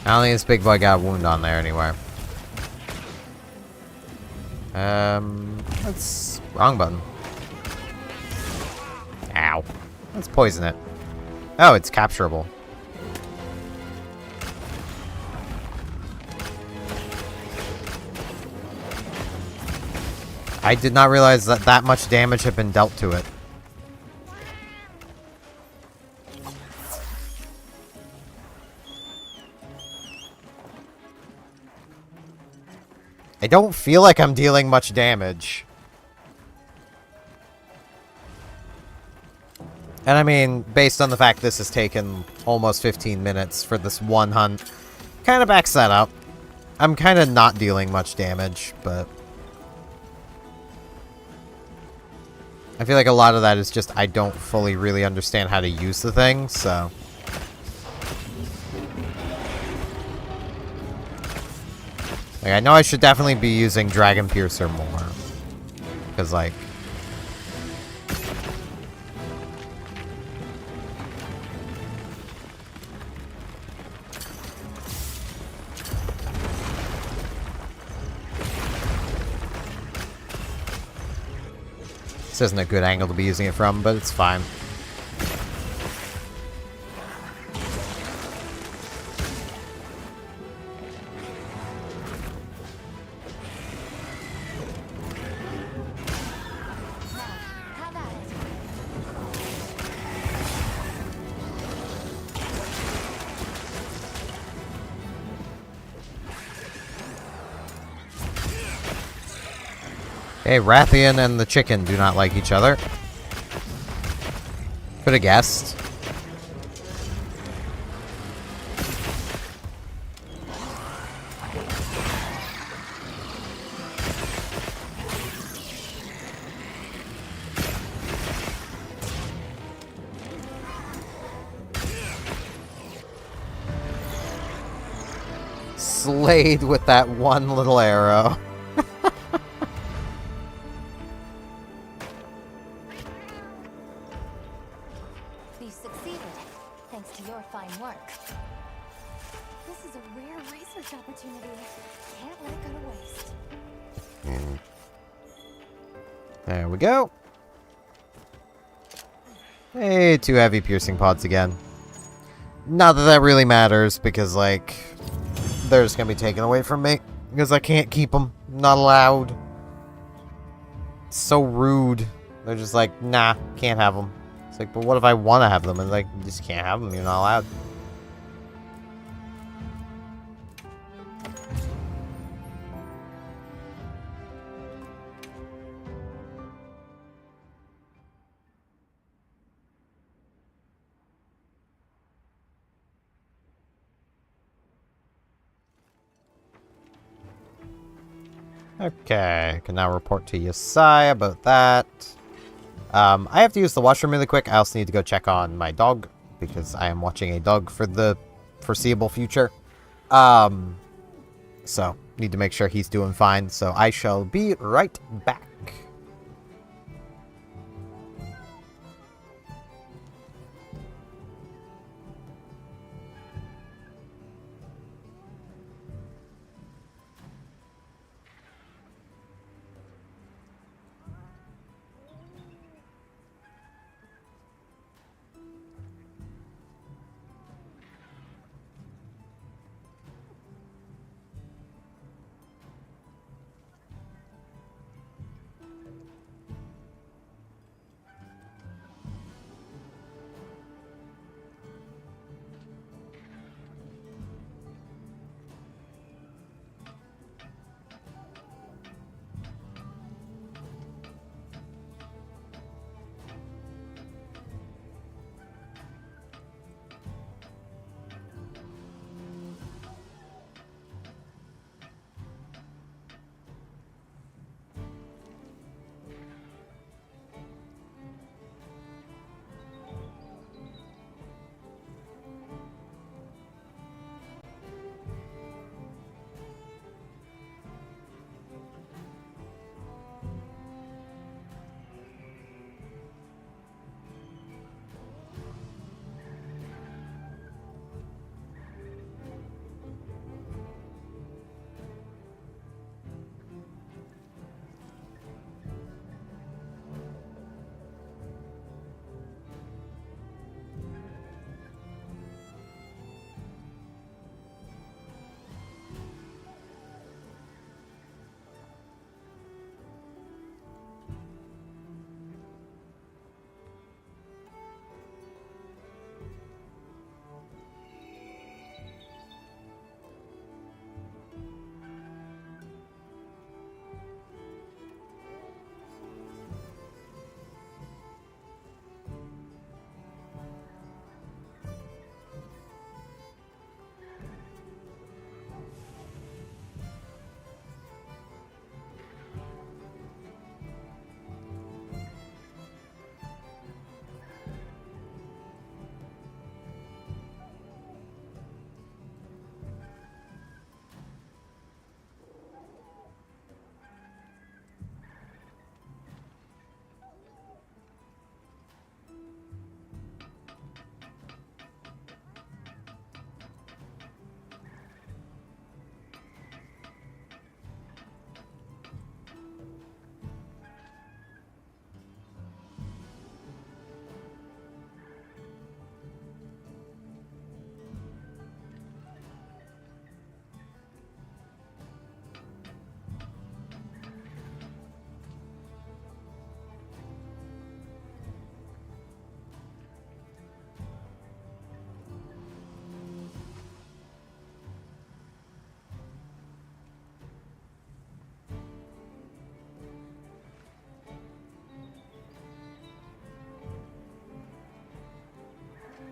I don't think this big boy got a wound on there anywhere. That's wrong button. Ow. Let's poison it. Oh, it's capturable. I did not realize that that much damage had been dealt to it. I don't feel like I'm dealing much damage. And I mean, based on the fact this has taken almost 15 minutes for this one hunt, kind of backs that up. I'm kind of not dealing much damage, but I feel like a lot of that is just I don't fully really understand how to use the thing, so like, I know I should definitely be using Dragon Piercer more. Because, like... this isn't a good angle to be using it from, but it's fine. Have at it. Hey, Rathian and the chicken do not like each other. Could have guessed. Slayed with that one little arrow. You succeeded, thanks to your fine work. This is a rare research opportunity. Can't let it go to waste. There we go. Hey, 2 heavy piercing pods again. Not that that really matters, because, like, they're just gonna be taken away from me. Because I can't keep them. Not allowed. It's so rude. They're just like, nah, can't have them. It's like, but what if I want to have them? And like, you just can't have them. You're not allowed. Okay, I can now report to Yesai about that. I have to use the washroom really quick. I also need to go check on my dog, because I am watching a dog for the foreseeable future. So, need to make sure he's doing fine. So, I shall be right back.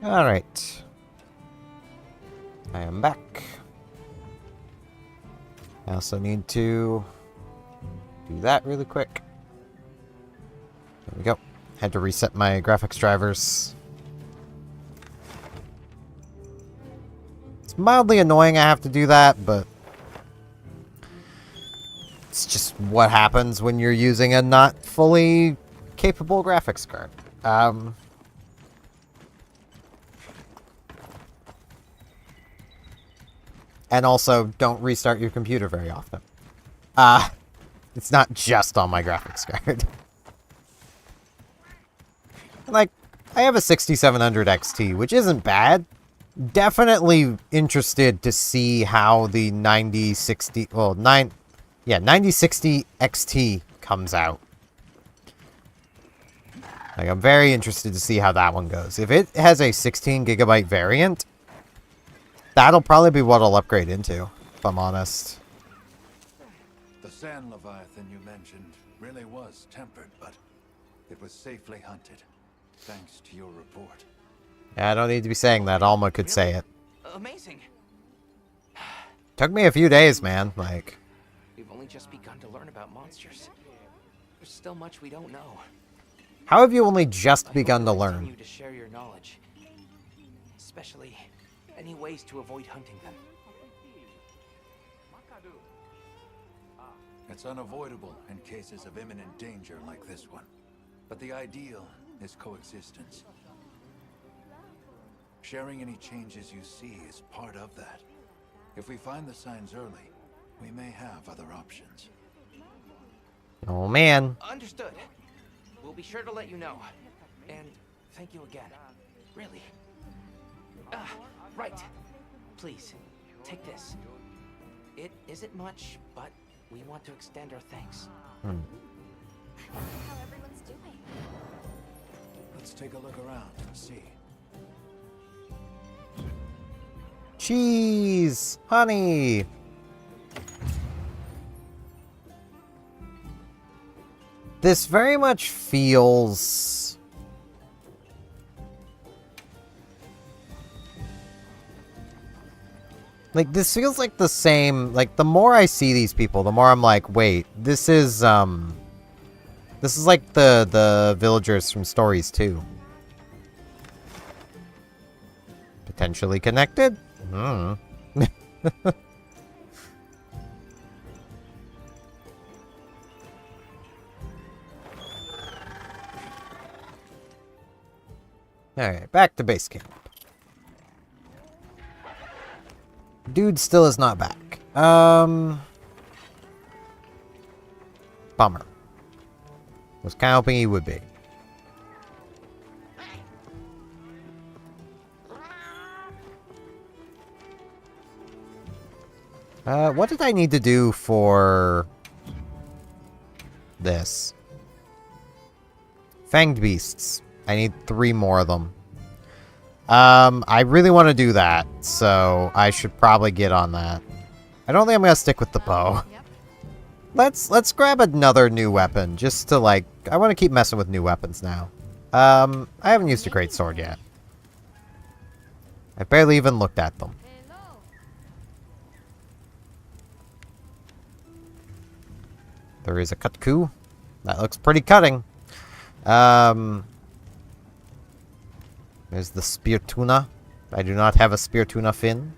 Alright. I am back. I also need to do that really quick. There we go. Had to reset my graphics drivers. It's mildly annoying I have to do that, but it's just what happens when you're using a not fully capable graphics card. And also, don't restart your computer very often. It's not just on my graphics card. Like, I have a 6700 XT, which isn't bad. Definitely interested to see how the 9060, well, 9060 XT comes out. Like, I'm very interested to see how that one goes. If it has a 16 gigabyte variant, that'll probably be what I'll upgrade into, if I'm honest. The Sand Leviathan you mentioned really was tempered, but it was safely hunted, thanks to your report. Yeah, I don't need to be saying that. Alma could say it. Amazing. Took me a few days, man. Like, We've only just begun to learn about monsters. There's still much we don't know. how have you only just begun to Continue learn? to share your knowledge, especially any ways to avoid hunting them. It's unavoidable in cases of imminent danger like this one. But the ideal is coexistence. Sharing any changes you see is part of that. If we find the signs early, we may have other options. Oh, man. Understood. We'll be sure to let you know. And thank you again. Really. Right. Please, take this. It isn't much, but we want to extend our thanks. I wonder how everyone's doing. Let's take a look around and see. Cheese! Honey! This very much feels... like, this feels like the same... Like, the more I see these people, the more I'm like, wait, this is like the villagers from Stories 2. Potentially connected? Hmm. Alright, back to base camp. Dude still is not back. Bummer. Was kind of hoping he would be. What did I need to do for this? Fanged beasts. I need 3 more of them. I really want to do that, so I should probably get on that. I don't think I'm gonna stick with the bow. Let's grab another new weapon, just to like... I want to keep messing with new weapons now. I haven't used a greatsword yet. I barely even looked at them. There is a Kutku. That looks pretty cutting. There's the spear tuna. I do not have a spear tuna fin.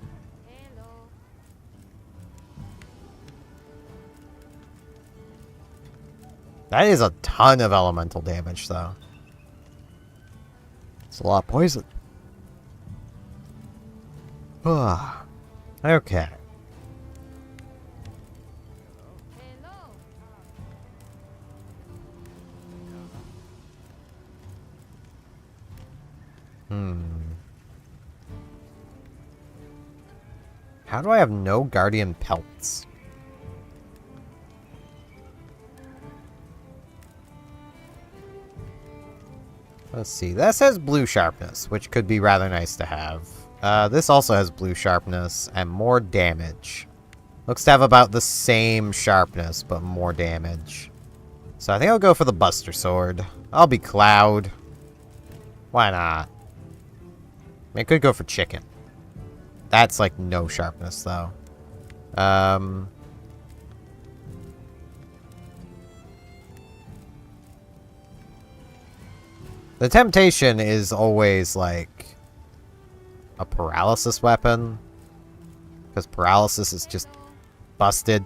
That is a ton of elemental damage, though. It's a lot of poison. Okay. How do I have no guardian pelts? Let's see. This has blue sharpness, which could be rather nice to have. This also has blue sharpness and more damage. Looks to have about the same sharpness, but more damage. So I think I'll go for the Buster Sword. I'll be Cloud. Why not? I could go for chicken. That's like no sharpness though. The temptation is always like a paralysis weapon. Because paralysis is just busted.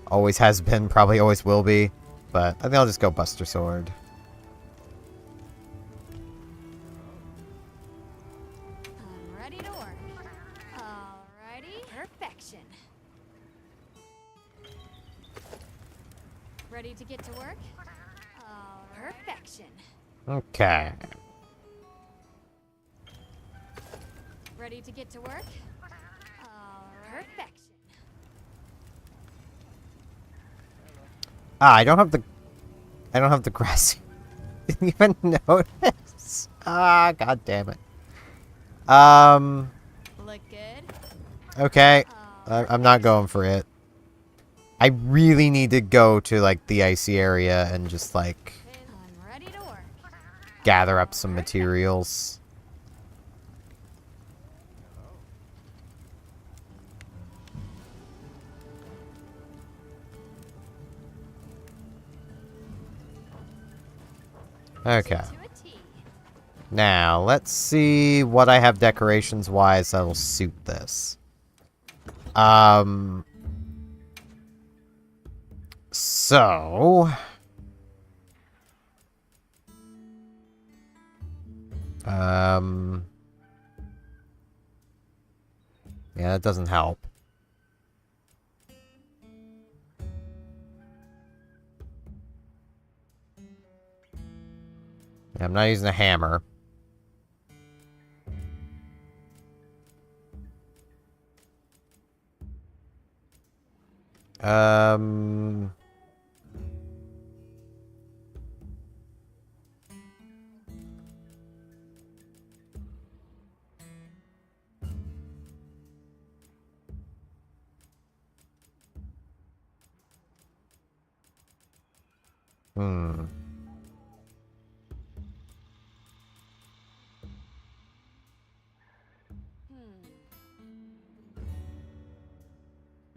Always has been, probably always will be. But I think I'll just go Buster Sword. I'm ready to work. Alrighty. Perfection. Ready to get to work? Perfection. Okay. Ready to get to work? Perfection. Ah, I don't have the grassy. Didn't even notice. Ah, god damn it. Look good? Okay. I'm not going for it. I really need to go to, like, the icy area and just, like, I'm ready to work. gather up some materials. Okay. To a T. Now, let's see what I have decorations-wise that'll suit this. So... Yeah, that doesn't help. Yeah, I'm not using a hammer.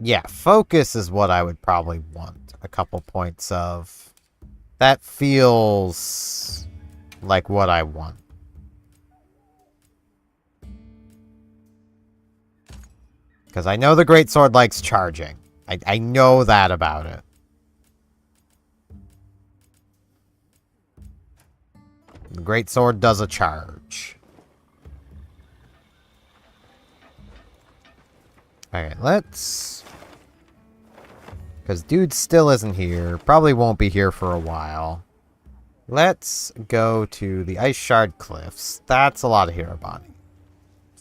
Yeah, focus is what I would probably want. A couple points of. That feels like what I want. Because I know the Greatsword likes charging. I know that about it. The Greatsword does a charge. Alright, let's... Because dude still isn't here. Probably won't be here for a while. Let's go to the Ice Shard Cliffs. That's a lot of hero body.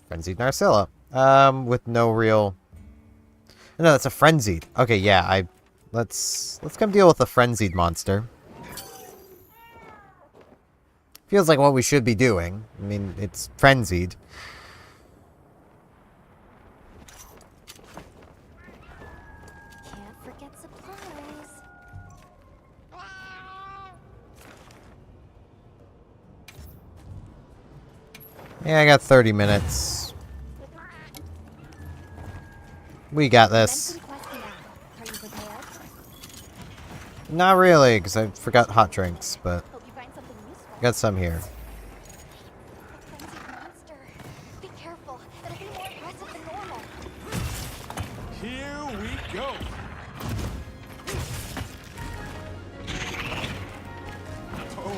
Frenzied Narcilla. With no real... No, that's a Frenzied. Okay, yeah, let's come deal with a Frenzied monster. Feels like what we should be doing. I mean, it's Frenzied. Can't forget supplies. Yeah, I got 30 minutes. We got this. Mention quest now. Are you prepared? Not really, because I forgot hot drinks, but Hope you find something useful. got some here. Frenzied monster. Be careful. It'll be more aggressive than normal. Here we go. Oh,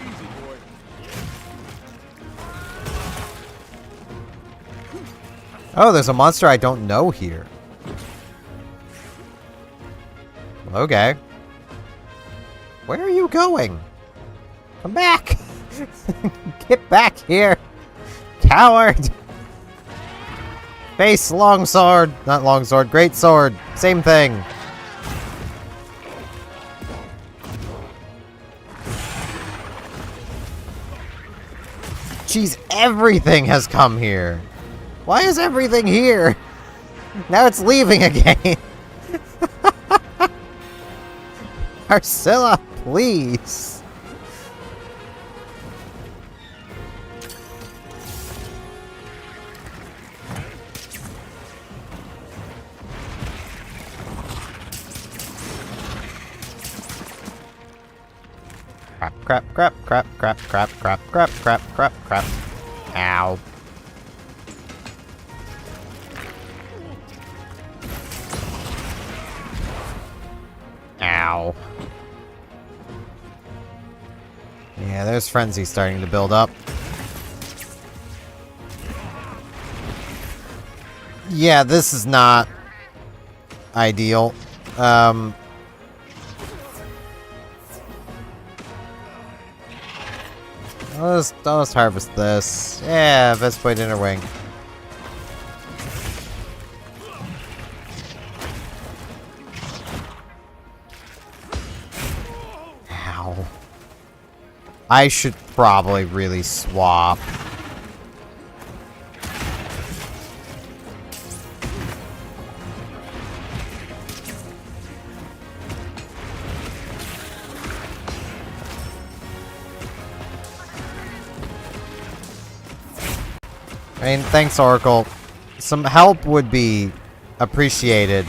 easy boy. Oh, there's a monster I don't know here. Okay. Where are you going? Come back! Get back here! Coward! Face longsword! Not longsword, great sword. Same thing. Jeez, everything has come here. Why is everything here? Now it's leaving again. Narcilla, please. Crap, crap, crap, crap, crap, crap, crap, crap, crap, crap, crap. Ow. Ow. Yeah, there's frenzy starting to build up. Yeah, this is not ideal. Let's harvest this. Yeah, Vespoid Inner Wing. Ow. I should probably really swap. I mean, thanks, Oracle. Some help would be appreciated.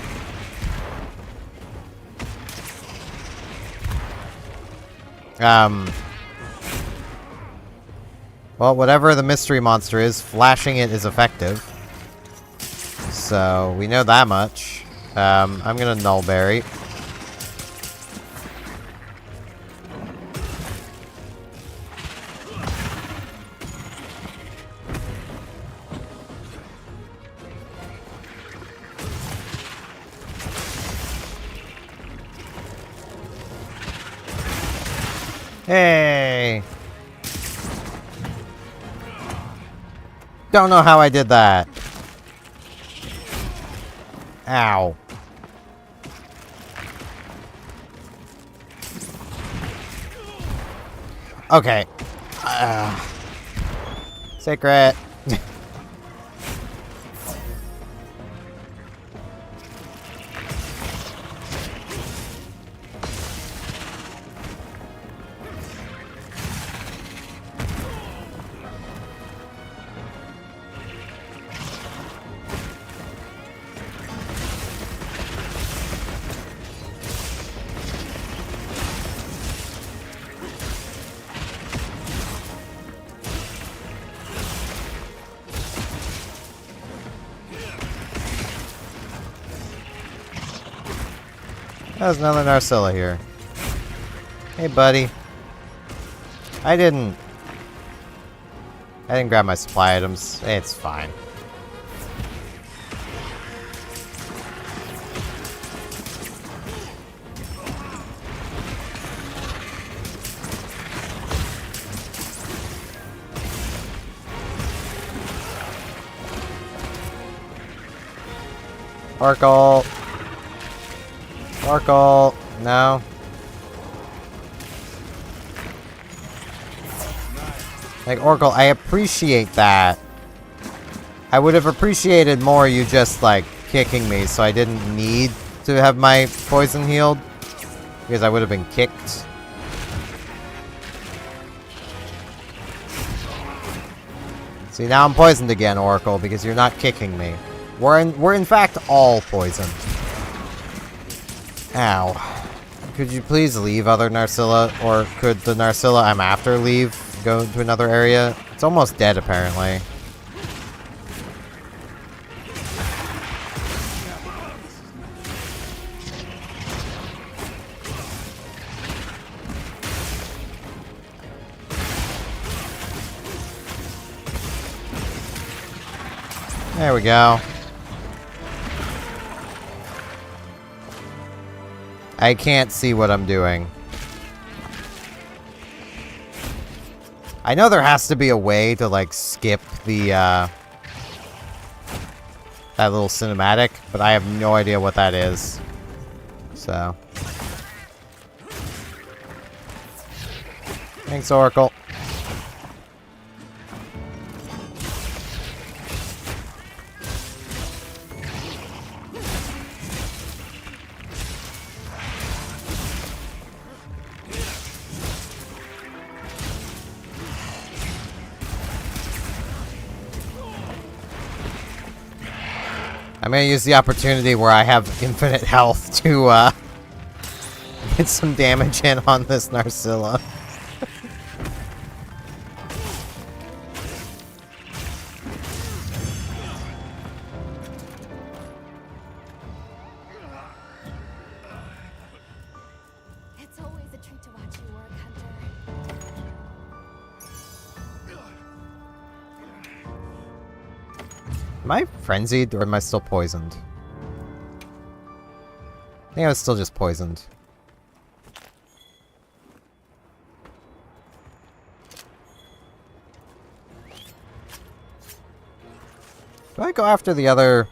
Well, whatever the mystery monster is, flashing it is effective. So, we know that much. I'm gonna Nullberry. Hey! Don't know how I did that. Ow. Okay. Secret. There's another Narcilla here. Hey, buddy. I didn't grab my supply items. It's fine. Oracle. Oracle. No. Like, Oracle, I appreciate that. I would have appreciated more you just, like, kicking me so I didn't need to have my poison healed. Because I would have been kicked. See, now I'm poisoned again, Oracle, because you're not kicking me. We're in fact all poisoned. Ow. Could you please leave, other Narcilla? Or could the Narcilla I'm after leave? Go to another area? It's almost dead, apparently. There we go. I can't see what I'm doing. I know there has to be a way to, like, skip the, that little cinematic, but I have no idea what that is. So. Thanks, Oracle. I'm gonna use the opportunity where I have infinite health to get some damage in on this Narcilla. Am I frenzied or am I still poisoned? I think I was still just poisoned. Do I go after the other...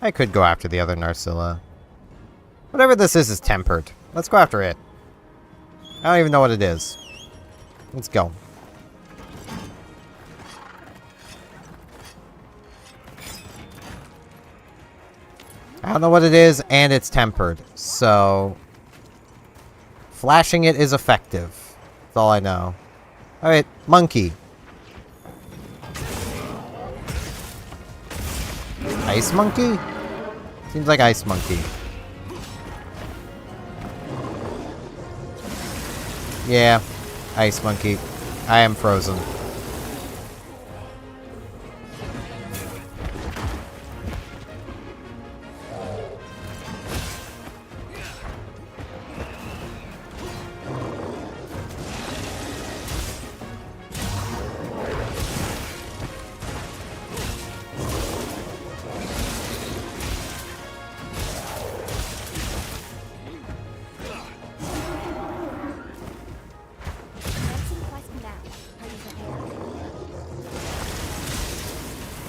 I could go after the other Narcilla. Whatever this is tempered. Let's go after it. I don't even know what it is. Let's go. I don't know what it is, and it's tempered, so... Flashing it is effective. That's all I know. Alright, monkey. Ice monkey? Seems like ice monkey. Yeah, ice monkey. I am frozen.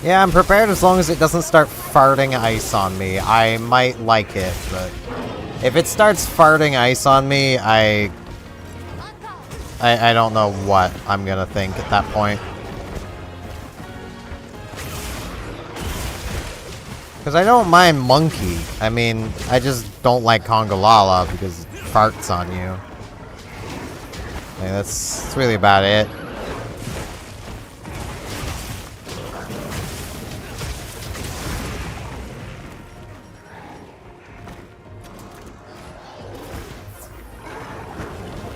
Yeah, I'm prepared as long as it doesn't start farting ice on me. I might like it, but if it starts farting ice on me, I don't know what I'm gonna think at that point. Because I don't mind monkey. I mean, I just don't like Congalala because it farts on you. Like, that's really about it.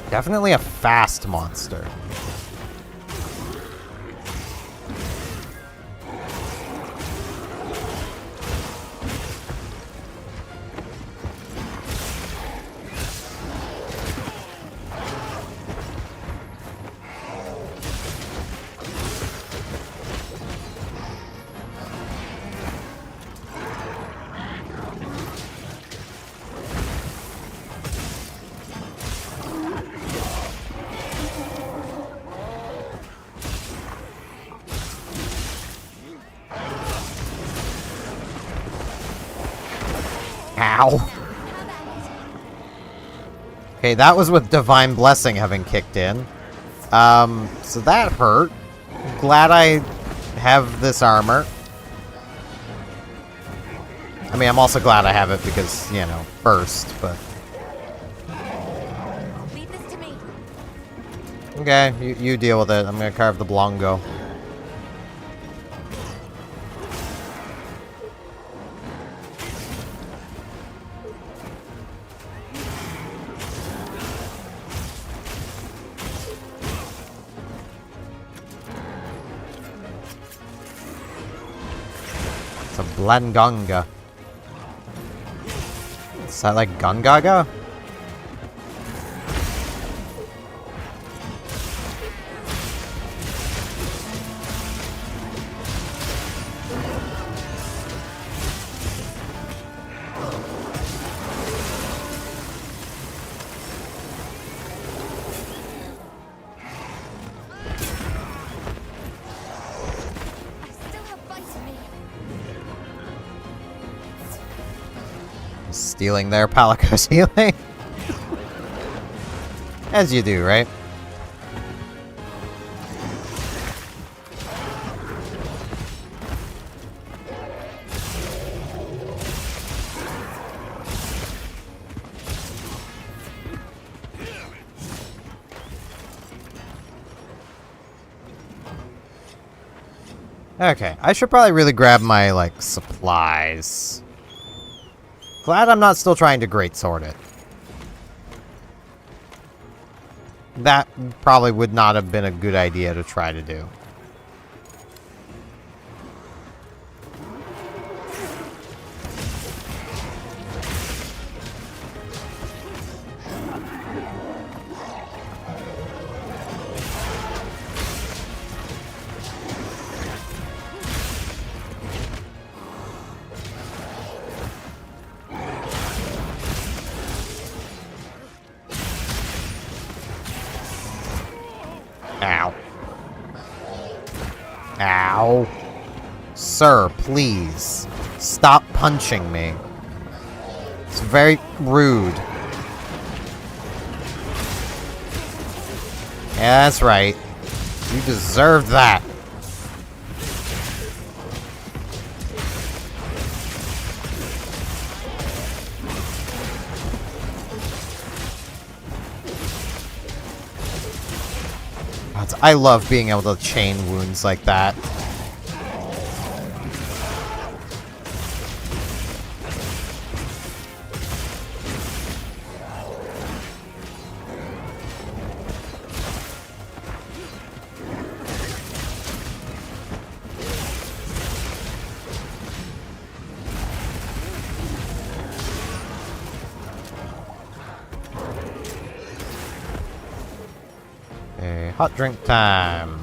Definitely a fast monster. Ow. Okay, that was with Divine Blessing having kicked in. So that hurt. Glad I have this armor. I mean, I'm also glad I have it because, you know, burst, but... Leave this to me. Okay, you deal with it. I'm gonna carve the Blongo. It's a Blangonga. Is that like Gungaga? Stealing their Palico's healing. As you do, right? Okay, I should probably really grab my, like, supplies. Glad I'm not still trying to greatsword it. That probably would not have been a good idea to try to do. Ow. Sir, please. Stop punching me. It's very rude. Yeah, that's right. You deserve that. I love being able to chain wounds like that. Hot drink time.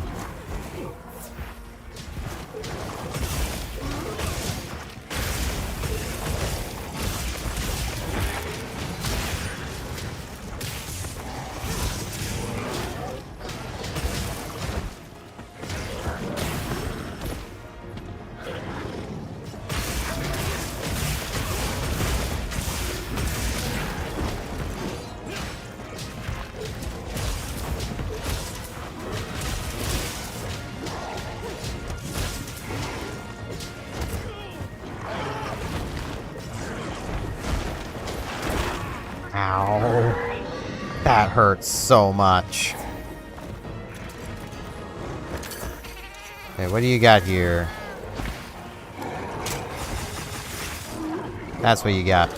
Ow. That hurts so much. Okay, what do you got here? That's what you got.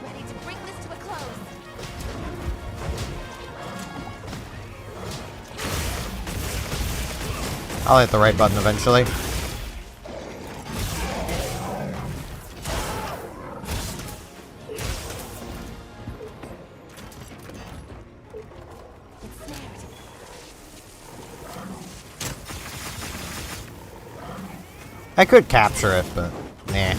Ready to bring this to a close. I'll hit the right button eventually. I could capture it, but nah.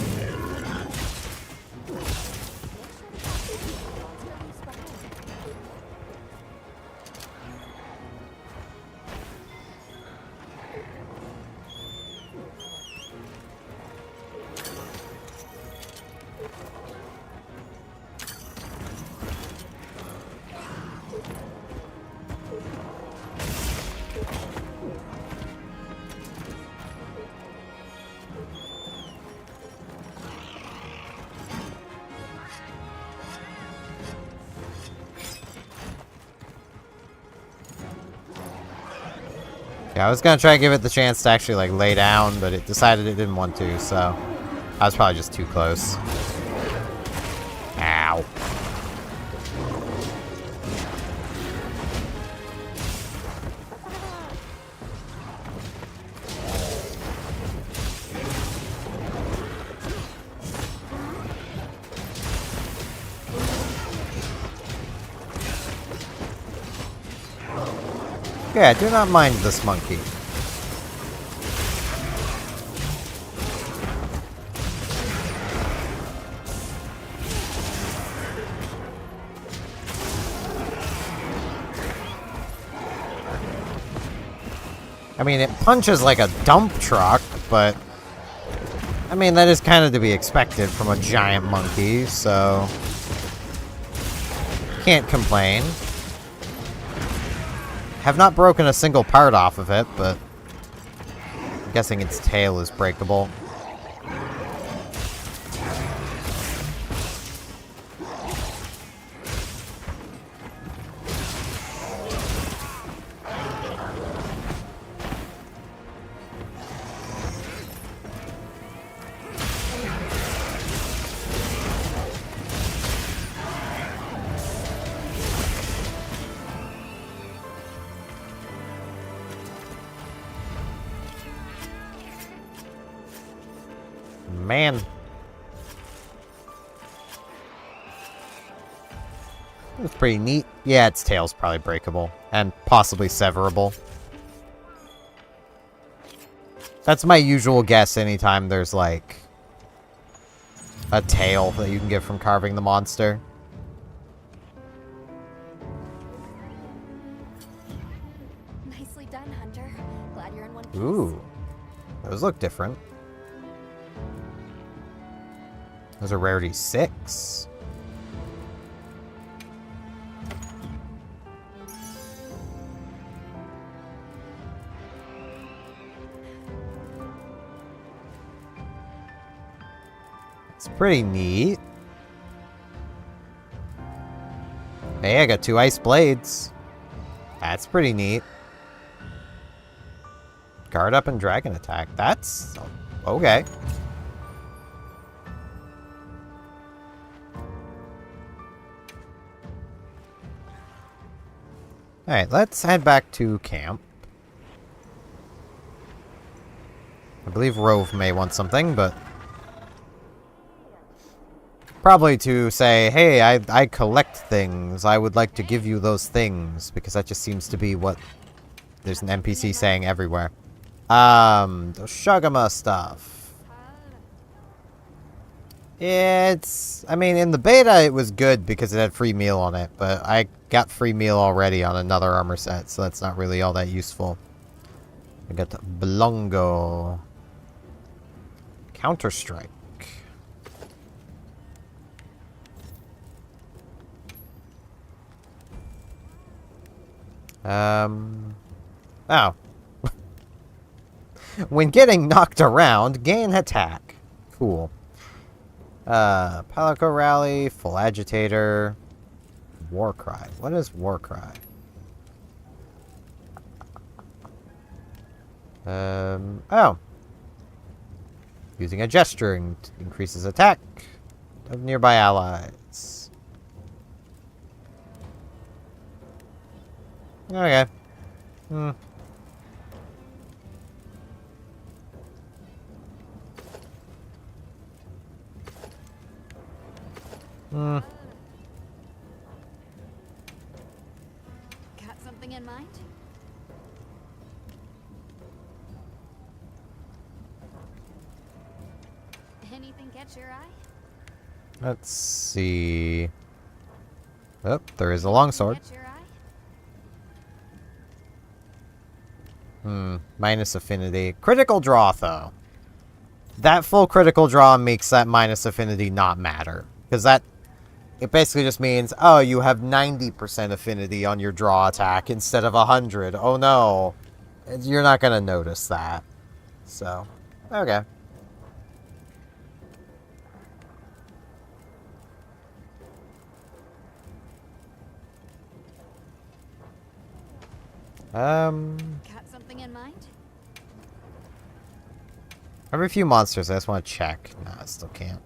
Yeah, I was gonna try to give it the chance to actually, like, lay down, but it decided it didn't want to, so I was probably just too close. Ow. Yeah, I do not mind this monkey. I mean, it punches like a dump truck, but I mean, that is kind of to be expected from a giant monkey, so can't complain. Have not broken a single part off of it, but I'm guessing its tail is breakable. Man. It was pretty neat. Yeah, its tail's probably breakable. And possibly severable. That's my usual guess anytime there's, like, a tail that you can get from carving the monster. Nicely done, Hunter. Glad you're in one piece. Ooh. Those look different. Those are rarity 6. It's pretty neat. Hey, I got 2 ice blades. That's pretty neat. Guard up and dragon attack. That's okay. Alright, let's head back to camp. I believe Rove may want something, but probably to say, hey, I collect things. I would like to give you those things, because that just seems to be what there's an NPC saying everywhere. The Shagama stuff. I mean, in the beta it was good because it had free meal on it, but I got free meal already on another armor set, so that's not really all that useful. I got Blongo. Counter-Strike. Oh. When getting knocked around, gain attack. Cool. Palico Rally, Full Agitator, Warcry. What is Warcry? Oh. Using a gesture increases attack of nearby allies. Okay. Got something in mind? Anything catch your eye? Let's see. Oh, there is a longsword. Catch your eye? Minus affinity. Critical draw, though. That full critical draw makes that minus affinity not matter. Because it basically just means, oh, you have 90% affinity on your draw attack instead of 100. Oh no. You're not going to notice that. So, okay. Got something in mind? I have a few monsters. I just want to check. Nah, I still can't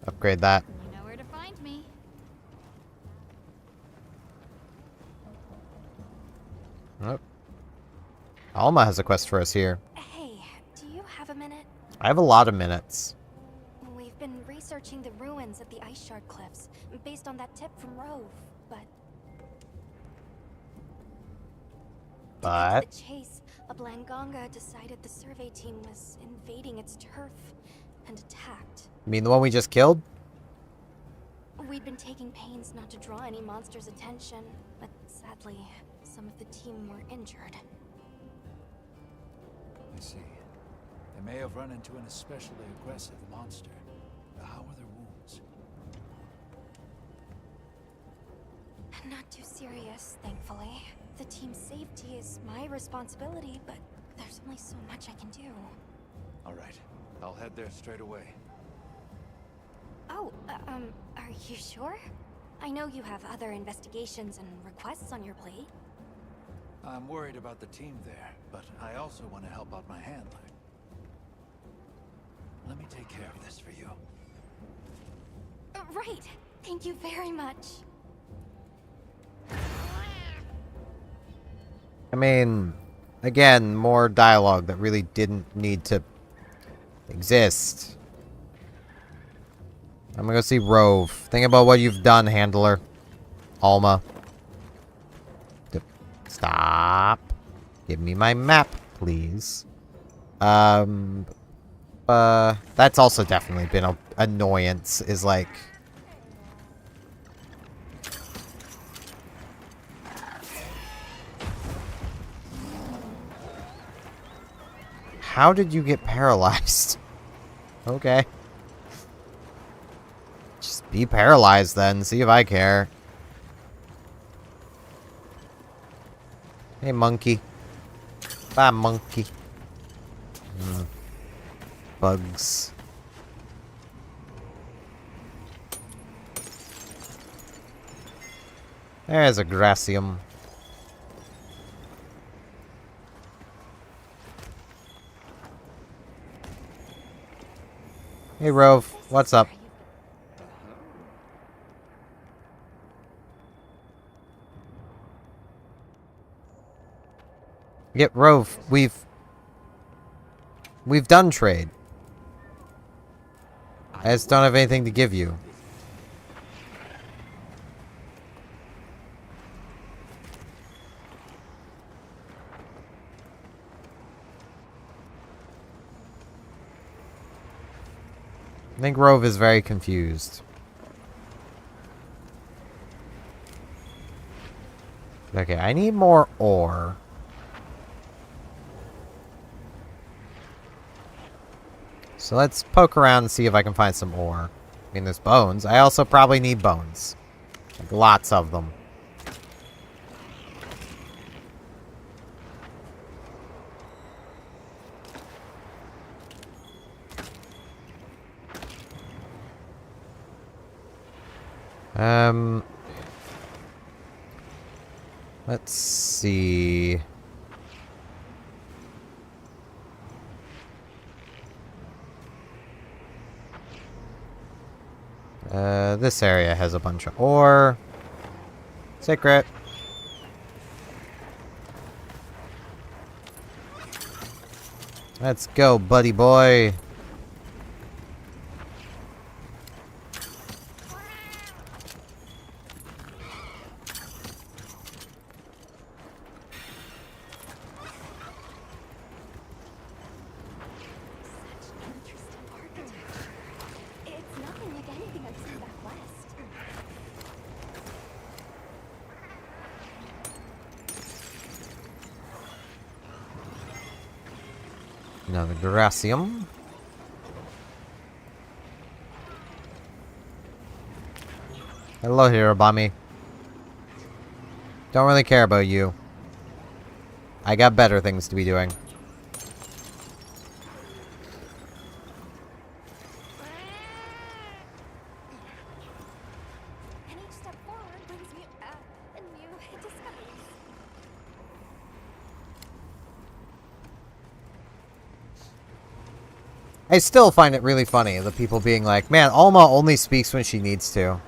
upgrade that. You know where to find me. Nope. Alma has a quest for us here. Hey, do you have a minute? I have a lot of minutes. We've been researching the ruins at the Ice Shard Cliffs, based on that tip from Rove, but... To cut to the chase, a Blanganga decided the survey team was invading its turf and attacked. You mean the one we just killed? We'd been taking pains not to draw any monsters' attention, but sadly, some of the team were injured. I see. They may have run into an especially aggressive monster. How are their wounds? Not too serious, thankfully. The team's safety is my responsibility, but there's only so much I can do. All right. I'll head there straight away. Oh, are you sure? I know you have other investigations and requests on your plate. I'm worried about the team there, but I also want to help out my handler. Let me take care of this for you. Right. Thank you very much. I mean, again, more dialogue that really didn't need to exist. I'm gonna go see Rove. Think about what you've done, handler. Alma. Stop. Give me my map, please. That's also definitely been an annoyance, is like... How did you get paralyzed? Okay. Just be paralyzed then, see if I care. Hey, monkey. Bye, monkey. Bugs. There's a Gracium. Hey, Rove. What's up? Yep, Rove. We've done trade. I just don't have anything to give you. I think Rove is very confused. Okay, I need more ore. So let's poke around and see if I can find some ore. I mean, there's bones. I also probably need bones. Like, lots of them. Let's see. This area has a bunch of ore. Secret. Let's go, buddy boy. It's nothing like anything I've seen back west. Another Gracium. Hello, Hirobami. Don't really care about you. I got better things to be doing. And each step forward brings me a new discoveries. I still find it really funny, the people being like, man, Alma only speaks when she needs to.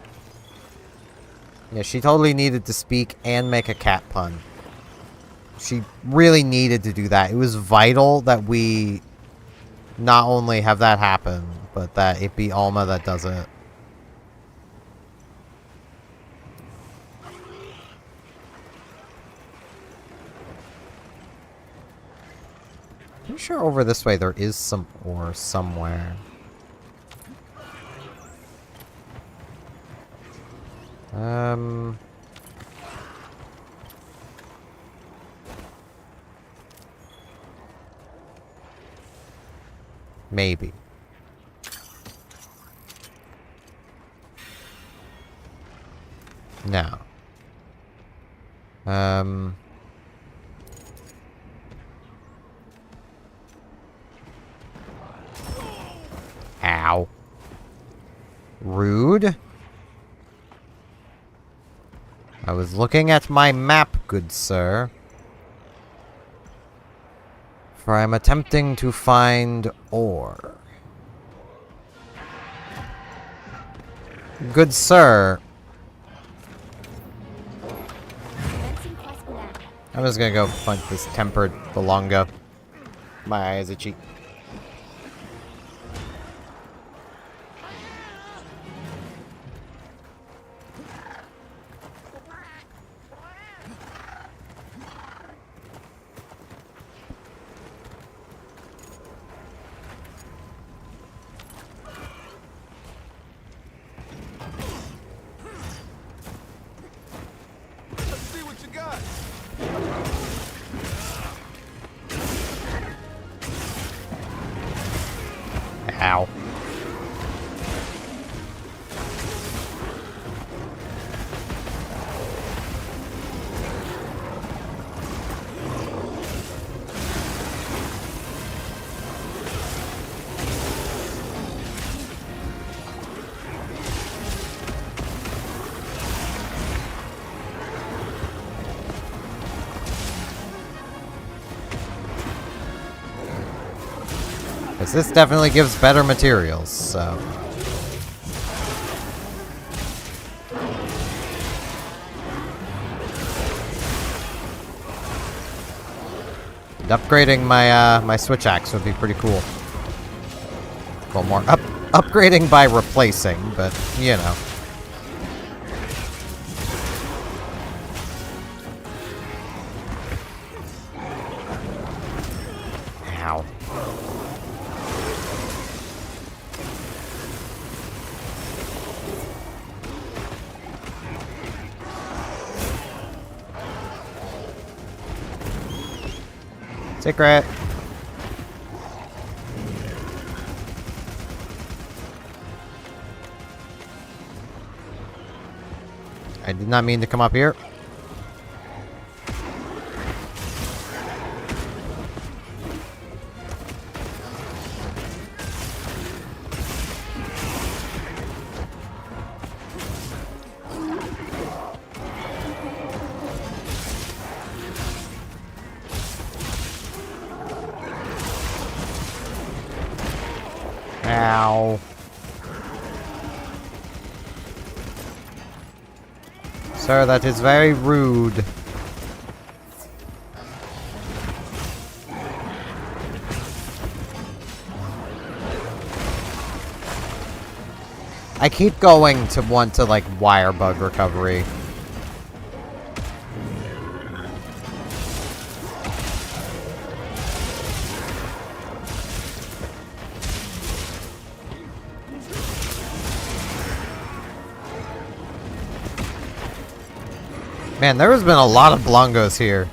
Yeah, she totally needed to speak and make a cat pun. She really needed to do that. It was vital that we not only have that happen, but that it be Alma that does it. I'm sure over this way there is some ore somewhere. Maybe. No. Ow. Rude. I was looking at my map, good sir. For I am attempting to find ore. Good sir. I'm just gonna go find this tempered Belonga. My eye is itchy. Ow. Because this definitely gives better materials, so... And upgrading my my switch axe would be pretty cool. Well, more upgrading by replacing, but you know. Ow. Secret. I did not mean to come up here. Ow. Sir, that is very rude. I keep going to want to, like, wire bug recovery. Man, there has been a lot of Blongos here.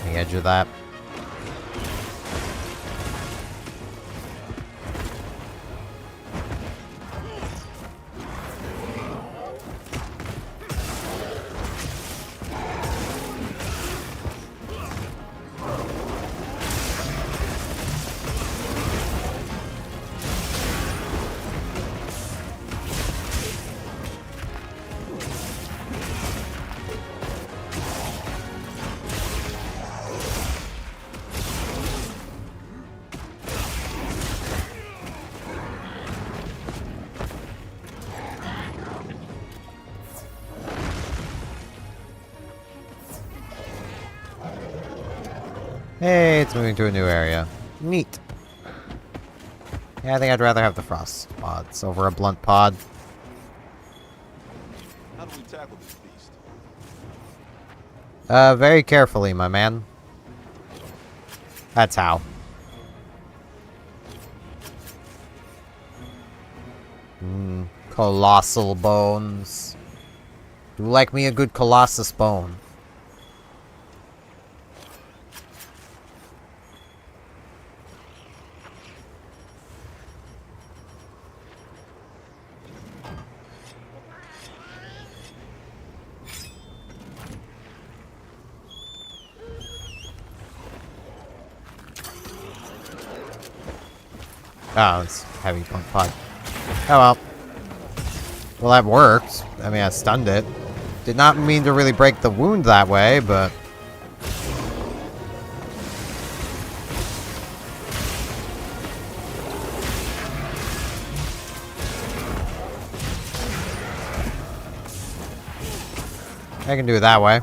On the edge of that. Hey, it's moving to a new area. Neat. Yeah, I think I'd rather have the frost pods over a blunt pod. How do we tackle this beast? Very carefully, my man. That's how. Colossal bones. Do like me a good colossus bone. Oh, it's heavy blunt pod. Oh well. Well, that worked. I mean, I stunned it. Did not mean to really break the wound that way, but... I can do it that way.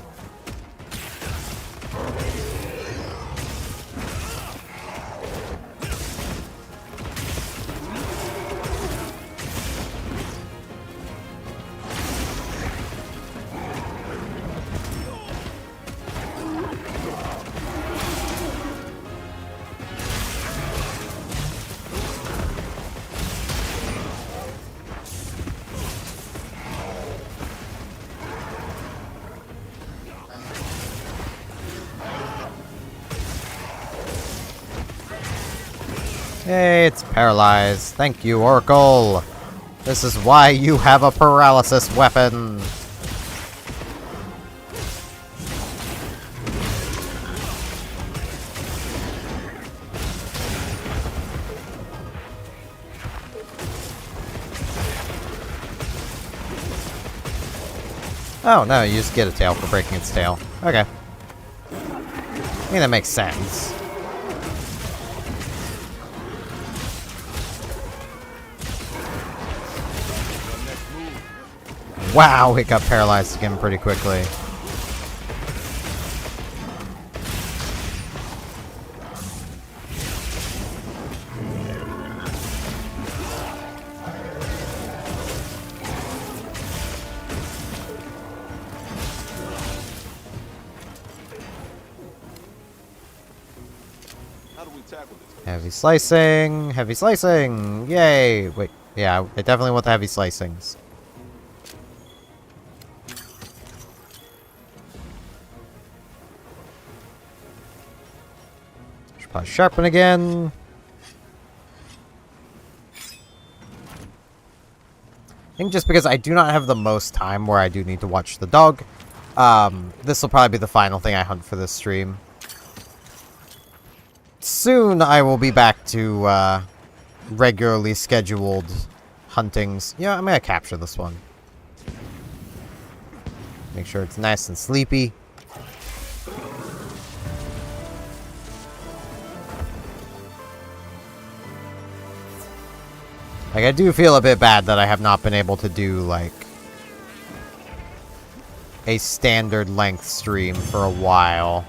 Hey, it's paralyzed. Thank you, Oracle. This is why you have a paralysis weapon. Oh, no, you just get a tail for breaking its tail. Okay. I think that makes sense. Wow, it got paralyzed again pretty quickly. How do we tackle this? Heavy slicing! Heavy slicing! Yay! Wait, yeah, I definitely want the heavy slicings. Should probably sharpen again. I think just because I do not have the most time where I do need to watch the dog, this will probably be the final thing I hunt for this stream. Soon I will be back to regularly scheduled huntings. Yeah, I'm gonna capture this one. Make sure it's nice and sleepy. Like, I do feel a bit bad that I have not been able to do, like, a standard length stream for a while.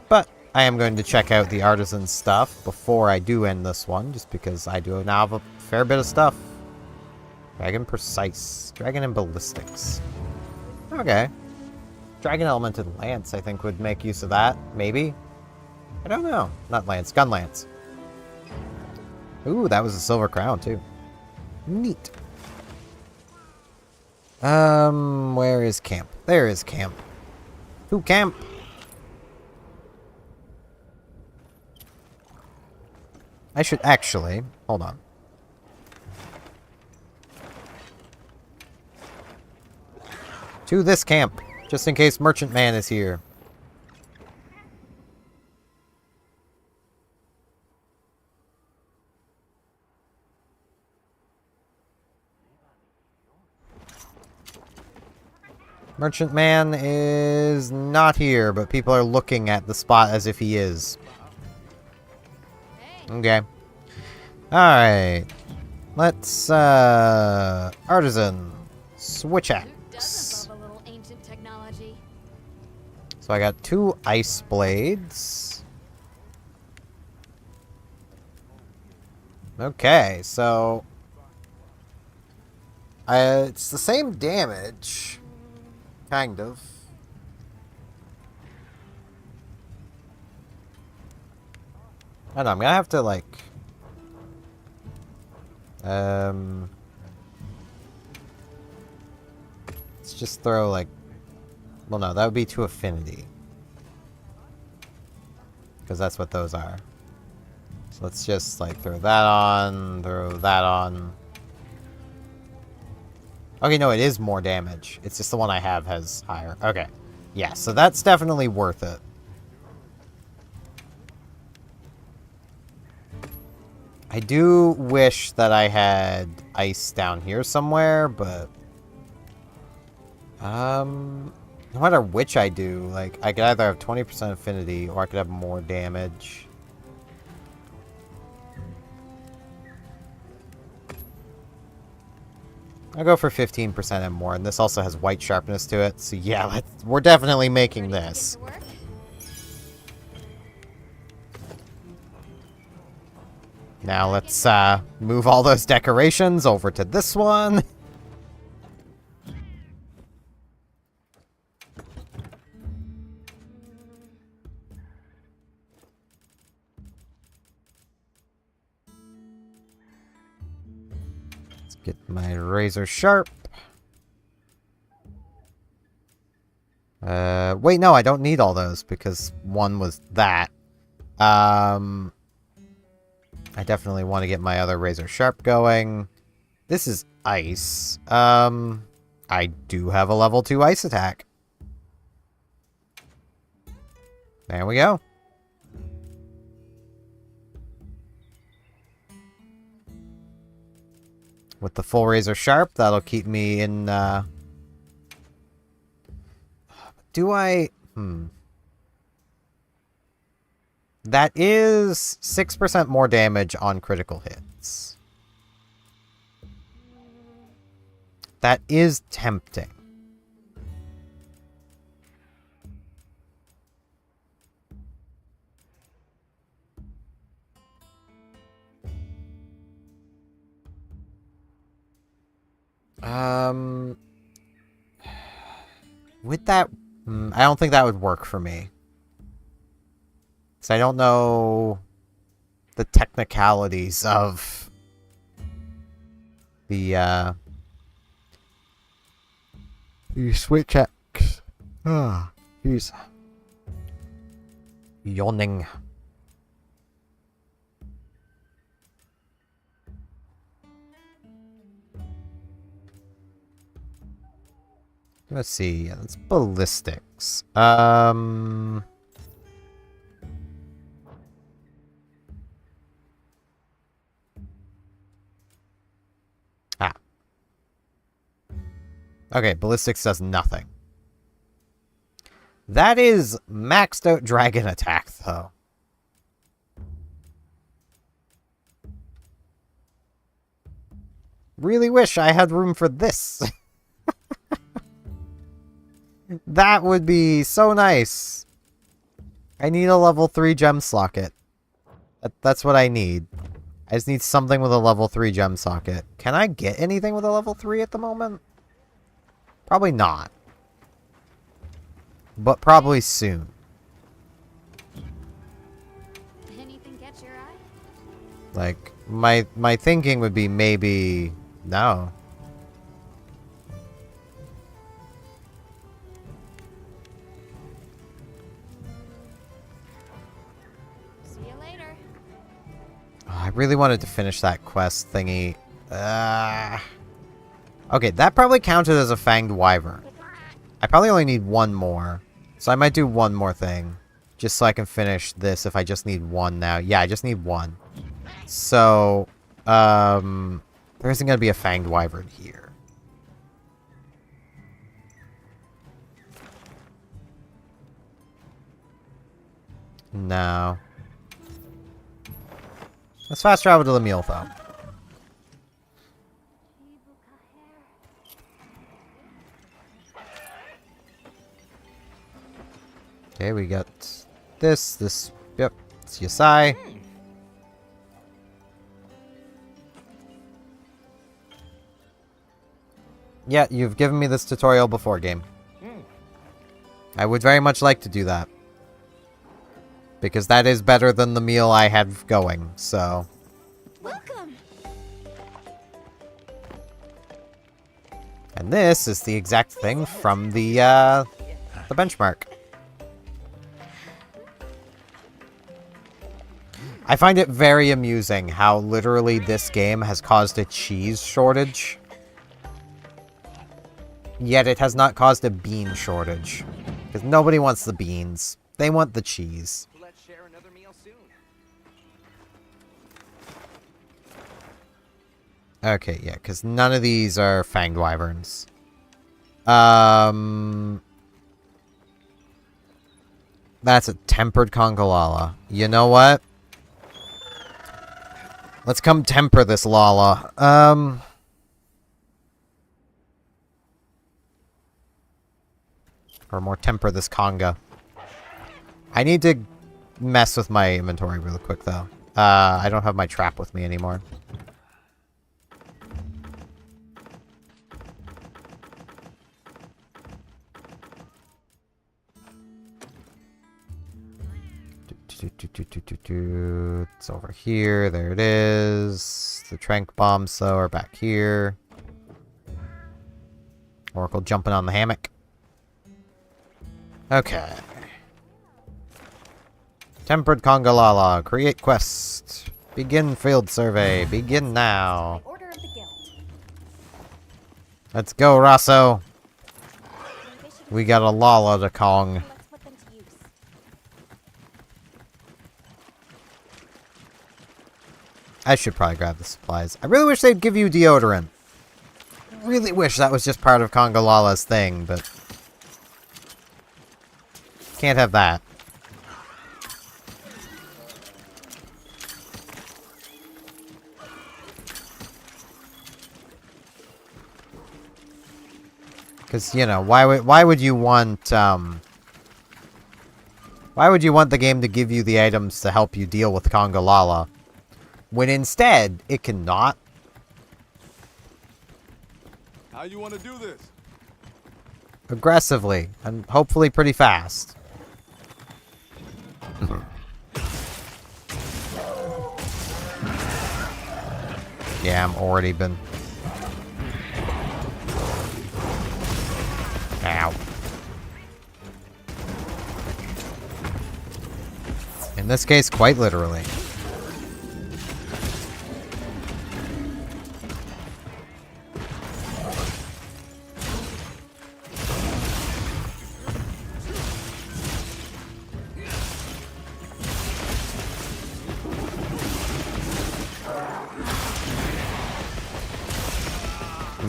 But I am going to check out the artisan stuff before I do end this one, just because I do now have a fair bit of stuff. Dragon Precise. Dragon and Ballistics. Okay. Dragon Elemented Lance, I think, would make use of that. Maybe? I don't know. Not Lance. Gun Lance. Ooh, that was a silver crown, too. Neat. Where is camp? There is camp. To camp! I should actually... Hold on. To this camp, just in case Merchant Man is here. Merchant Man is not here, but people are looking at the spot as if he is. Okay. Alright. Let's, artisan. Switch axe. Love a little ancient technology. So I got 2 ice blades. Okay, so... it's the same damage. Kind of. I don't know, I'm gonna have to, like... Let's just throw, like... Well, no, that would be to affinity. Because that's what those are. So let's just, like, throw that on, throw that on. Okay, no, it is more damage. It's just the one I have has higher. Okay. Yeah, so that's definitely worth it. I do wish that I had ice down here somewhere, but... no matter which I do, like, I could either have 20% affinity, or I could have more damage. I'll go for 15% and more, and this also has white sharpness to it, so yeah, we're definitely making this. Now let's move all those decorations over to this one. Let's get my razor sharp. Wait, no, I don't need all those because one was that. I definitely want to get my other Razor Sharp going. This is ice. I do have a level 2 ice attack. There we go. With the full Razor Sharp, that'll keep me in, Do I... That is 6% more damage on critical hits. That is tempting. With that, I don't think that would work for me. So I don't know the technicalities of the switch X. He's yawning. Let's see. Yeah, that's ballistics. Okay, ballistics does nothing. That is maxed out dragon attack, though. Really wish I had room for this. That would be so nice. I need a level 3 gem socket. That's what I need. I just need something with a level 3 gem socket. Can I get anything with a level 3 at the moment? Probably not. But probably soon. Anything catch your eye? Like, my thinking would be maybe... No. See you later. Oh, I really wanted to finish that quest thingy. Okay, that probably counted as a Fanged Wyvern. I probably only need one more. So I might do one more thing. Just so I can finish this if I just need one now. Yeah, I just need one. So, there isn't going to be a Fanged Wyvern here. No. Let's fast travel to Lemille, though. Okay, we got this, yep, it's Yasai. Yeah, you've given me this tutorial before, game. I would very much like to do that. Because that is better than the meal I had going, so... Welcome. And this is the exact thing from the benchmark. I find it very amusing how literally this game has caused a cheese shortage. Yet it has not caused a bean shortage. Because nobody wants the beans. They want the cheese. Let's share another meal soon. Okay, yeah, because none of these are Fanged Wyverns. That's a tempered Congalala. You know what? Let's come temper this Lala. Or more temper this Conga. I need to mess with my inventory really quick, though. I don't have my trap with me anymore. It's over here. There it is. The Trank Bombs, though, are back here. Oracle jumping on the hammock. Okay. Tempered Congalala. Create quest. Begin field survey. Begin now. Order of the guild. Let's go, Rosso. We got a Lala to Kong. Let's put them to use. I should probably grab the supplies. I really wish they'd give you deodorant. Really wish that was just part of Congalala's thing, but... Can't have that. Because, you know, why would you want, why would you want the game to give you the items to help you deal with Congalala, when instead, it cannot? How you want to do this? Aggressively, and hopefully pretty fast. Yeah, I'm already been... Ow. In this case, quite literally.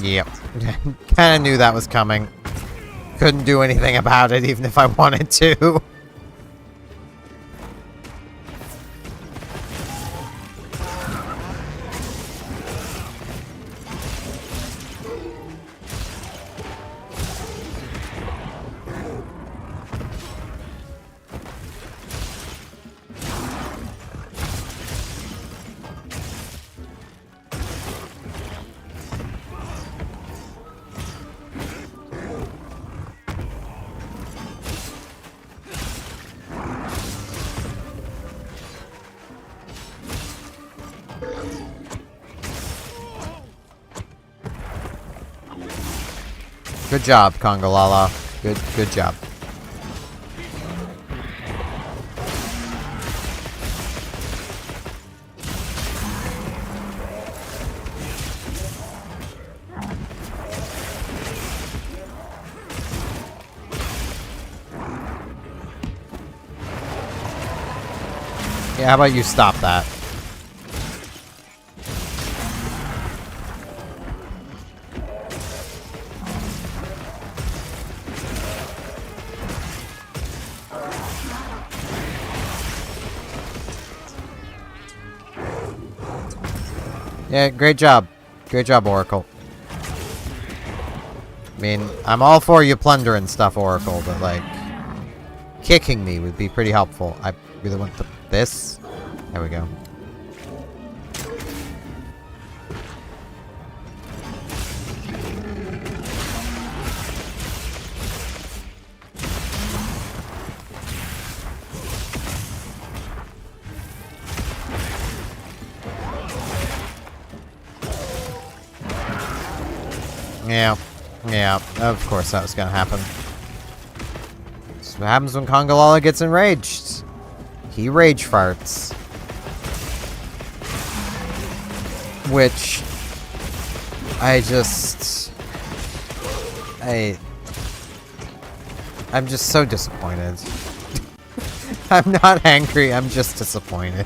Yep. Kinda knew that was coming. Couldn't do anything about it, even if I wanted to. Good job, Congalala. Good job. Yeah, how about you stop that? Yeah, great job. Great job, Oracle. I mean, I'm all for you plundering stuff, Oracle, but, like, kicking me would be pretty helpful. I really want this. There we go. Yeah, of course that was gonna happen. That's what happens when Congalala gets enraged. He rage farts. Which... I'm just so disappointed. I'm not angry, I'm just disappointed.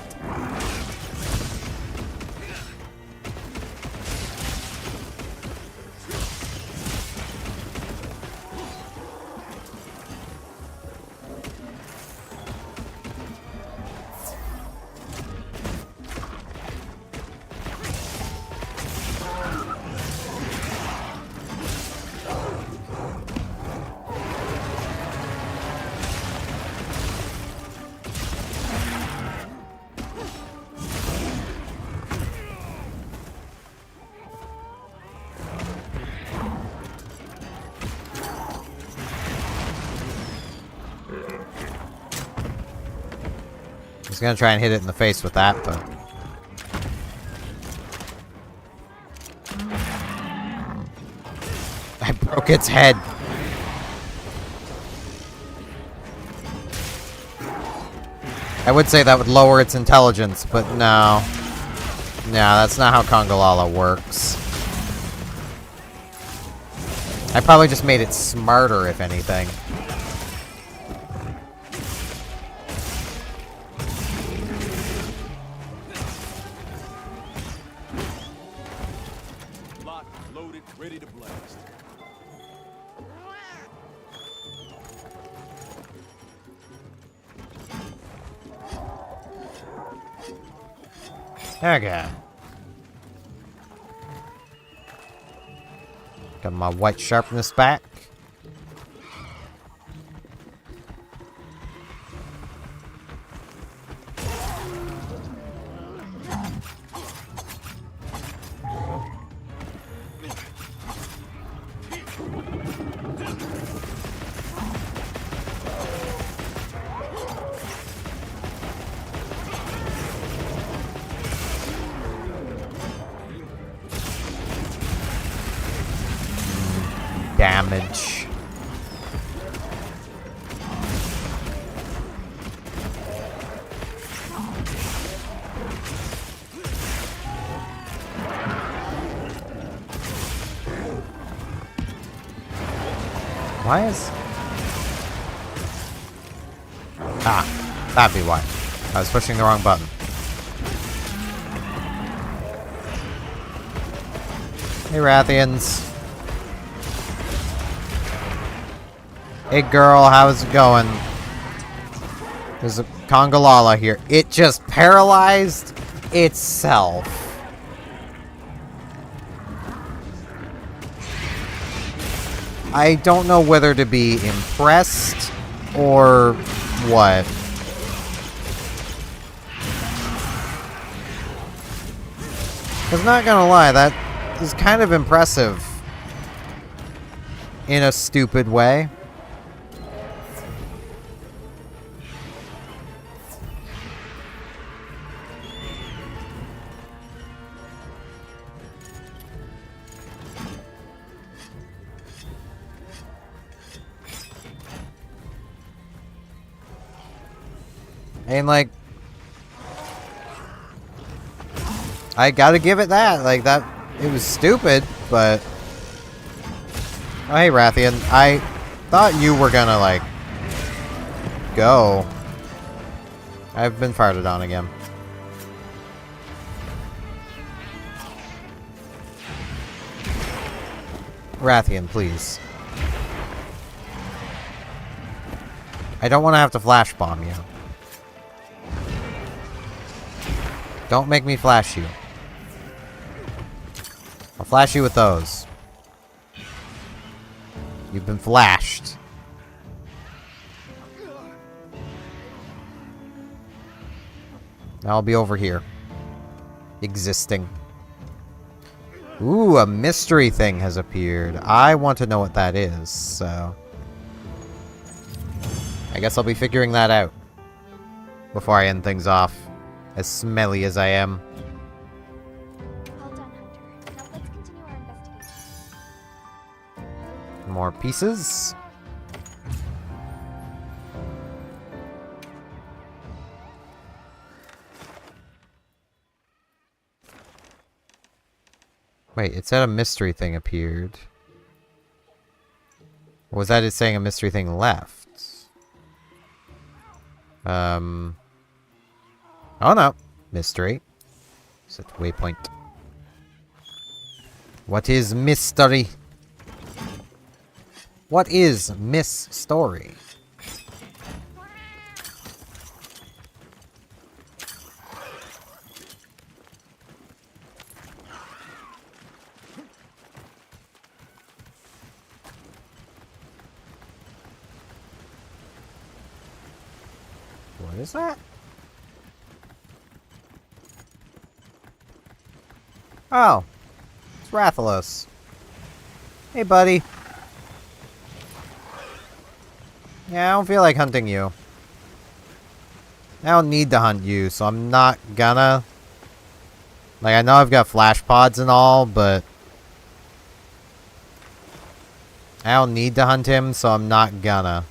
I was gonna try and hit it in the face with that, but... I broke its head. I would say that would lower its intelligence, but no. No, that's not how Kongolala works. I probably just made it smarter, if anything. Locked, loaded, ready to blast. Okay. Got my white sharpness back. Damage. Why is... Ah, that'd be why. I was pushing the wrong button. Hey, Rathians. Hey girl, how's it going? There's a Kongolala here. It just paralyzed itself. I don't know whether to be impressed or what. Because not gonna lie, that is kind of impressive. In a stupid way. And like, I gotta give it that. Like, that, it was stupid, but... Oh, hey, Rathian. I thought you were gonna, like, go. I've been farted on again. Rathian, please. I don't want to have to flash bomb you. Don't make me flash you. I'll flash you with those. You've been flashed. Now I'll be over here. Existing. Ooh, a mystery thing has appeared. I want to know what that is, so... I guess I'll be figuring that out. Before I end things off. As smelly as I am. Well done, Hunter. Now let's continue our investigation. More pieces. Wait, it said a mystery thing appeared. Or was that it saying a mystery thing left? Oh no. Mystery. Set waypoint. What is mystery? What is Miss Story? What is that? Oh, it's Rathalos. Hey, buddy. Yeah, I don't feel like hunting you. I don't need to hunt you, so I'm not gonna. Like, I know I've got flash pods and all, but I don't need to hunt him, so I'm not gonna.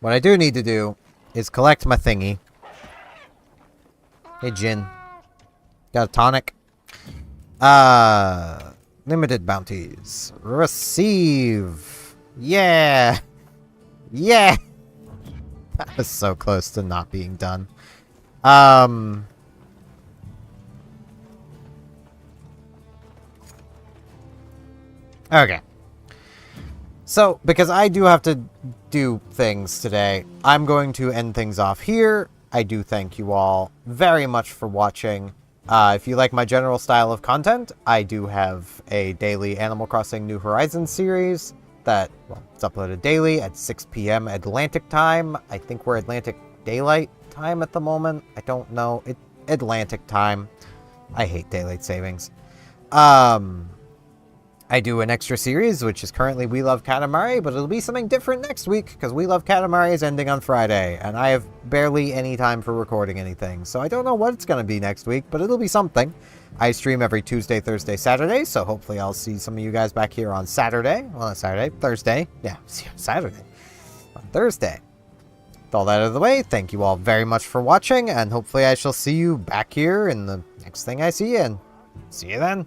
What I do need to do is collect my thingy. Hey, Jin. Got a tonic? Limited bounties. Receive. Yeah. Yeah. That was so close to not being done. Okay. So, because I do have to do things today, I'm going to end things off here. I do thank you all very much for watching. If you like my general style of content, I do have a daily Animal Crossing New Horizons series that, well, it's uploaded daily at 6 p.m. Atlantic time. I think we're Atlantic Daylight time at the moment. I don't know. Atlantic time. I hate daylight savings. I do an extra series, which is currently We Love Katamari, but it'll be something different next week, because We Love Katamari is ending on Friday, and I have barely any time for recording anything, so I don't know what it's going to be next week, but it'll be something. I stream every Tuesday, Thursday, Saturday, so hopefully I'll see some of you guys back here on Saturday. Well, not Saturday, Thursday. Yeah, see you on Saturday. On Thursday. With all that out of the way, thank you all very much for watching, and hopefully I shall see you back here in the next thing I see you in. See you then.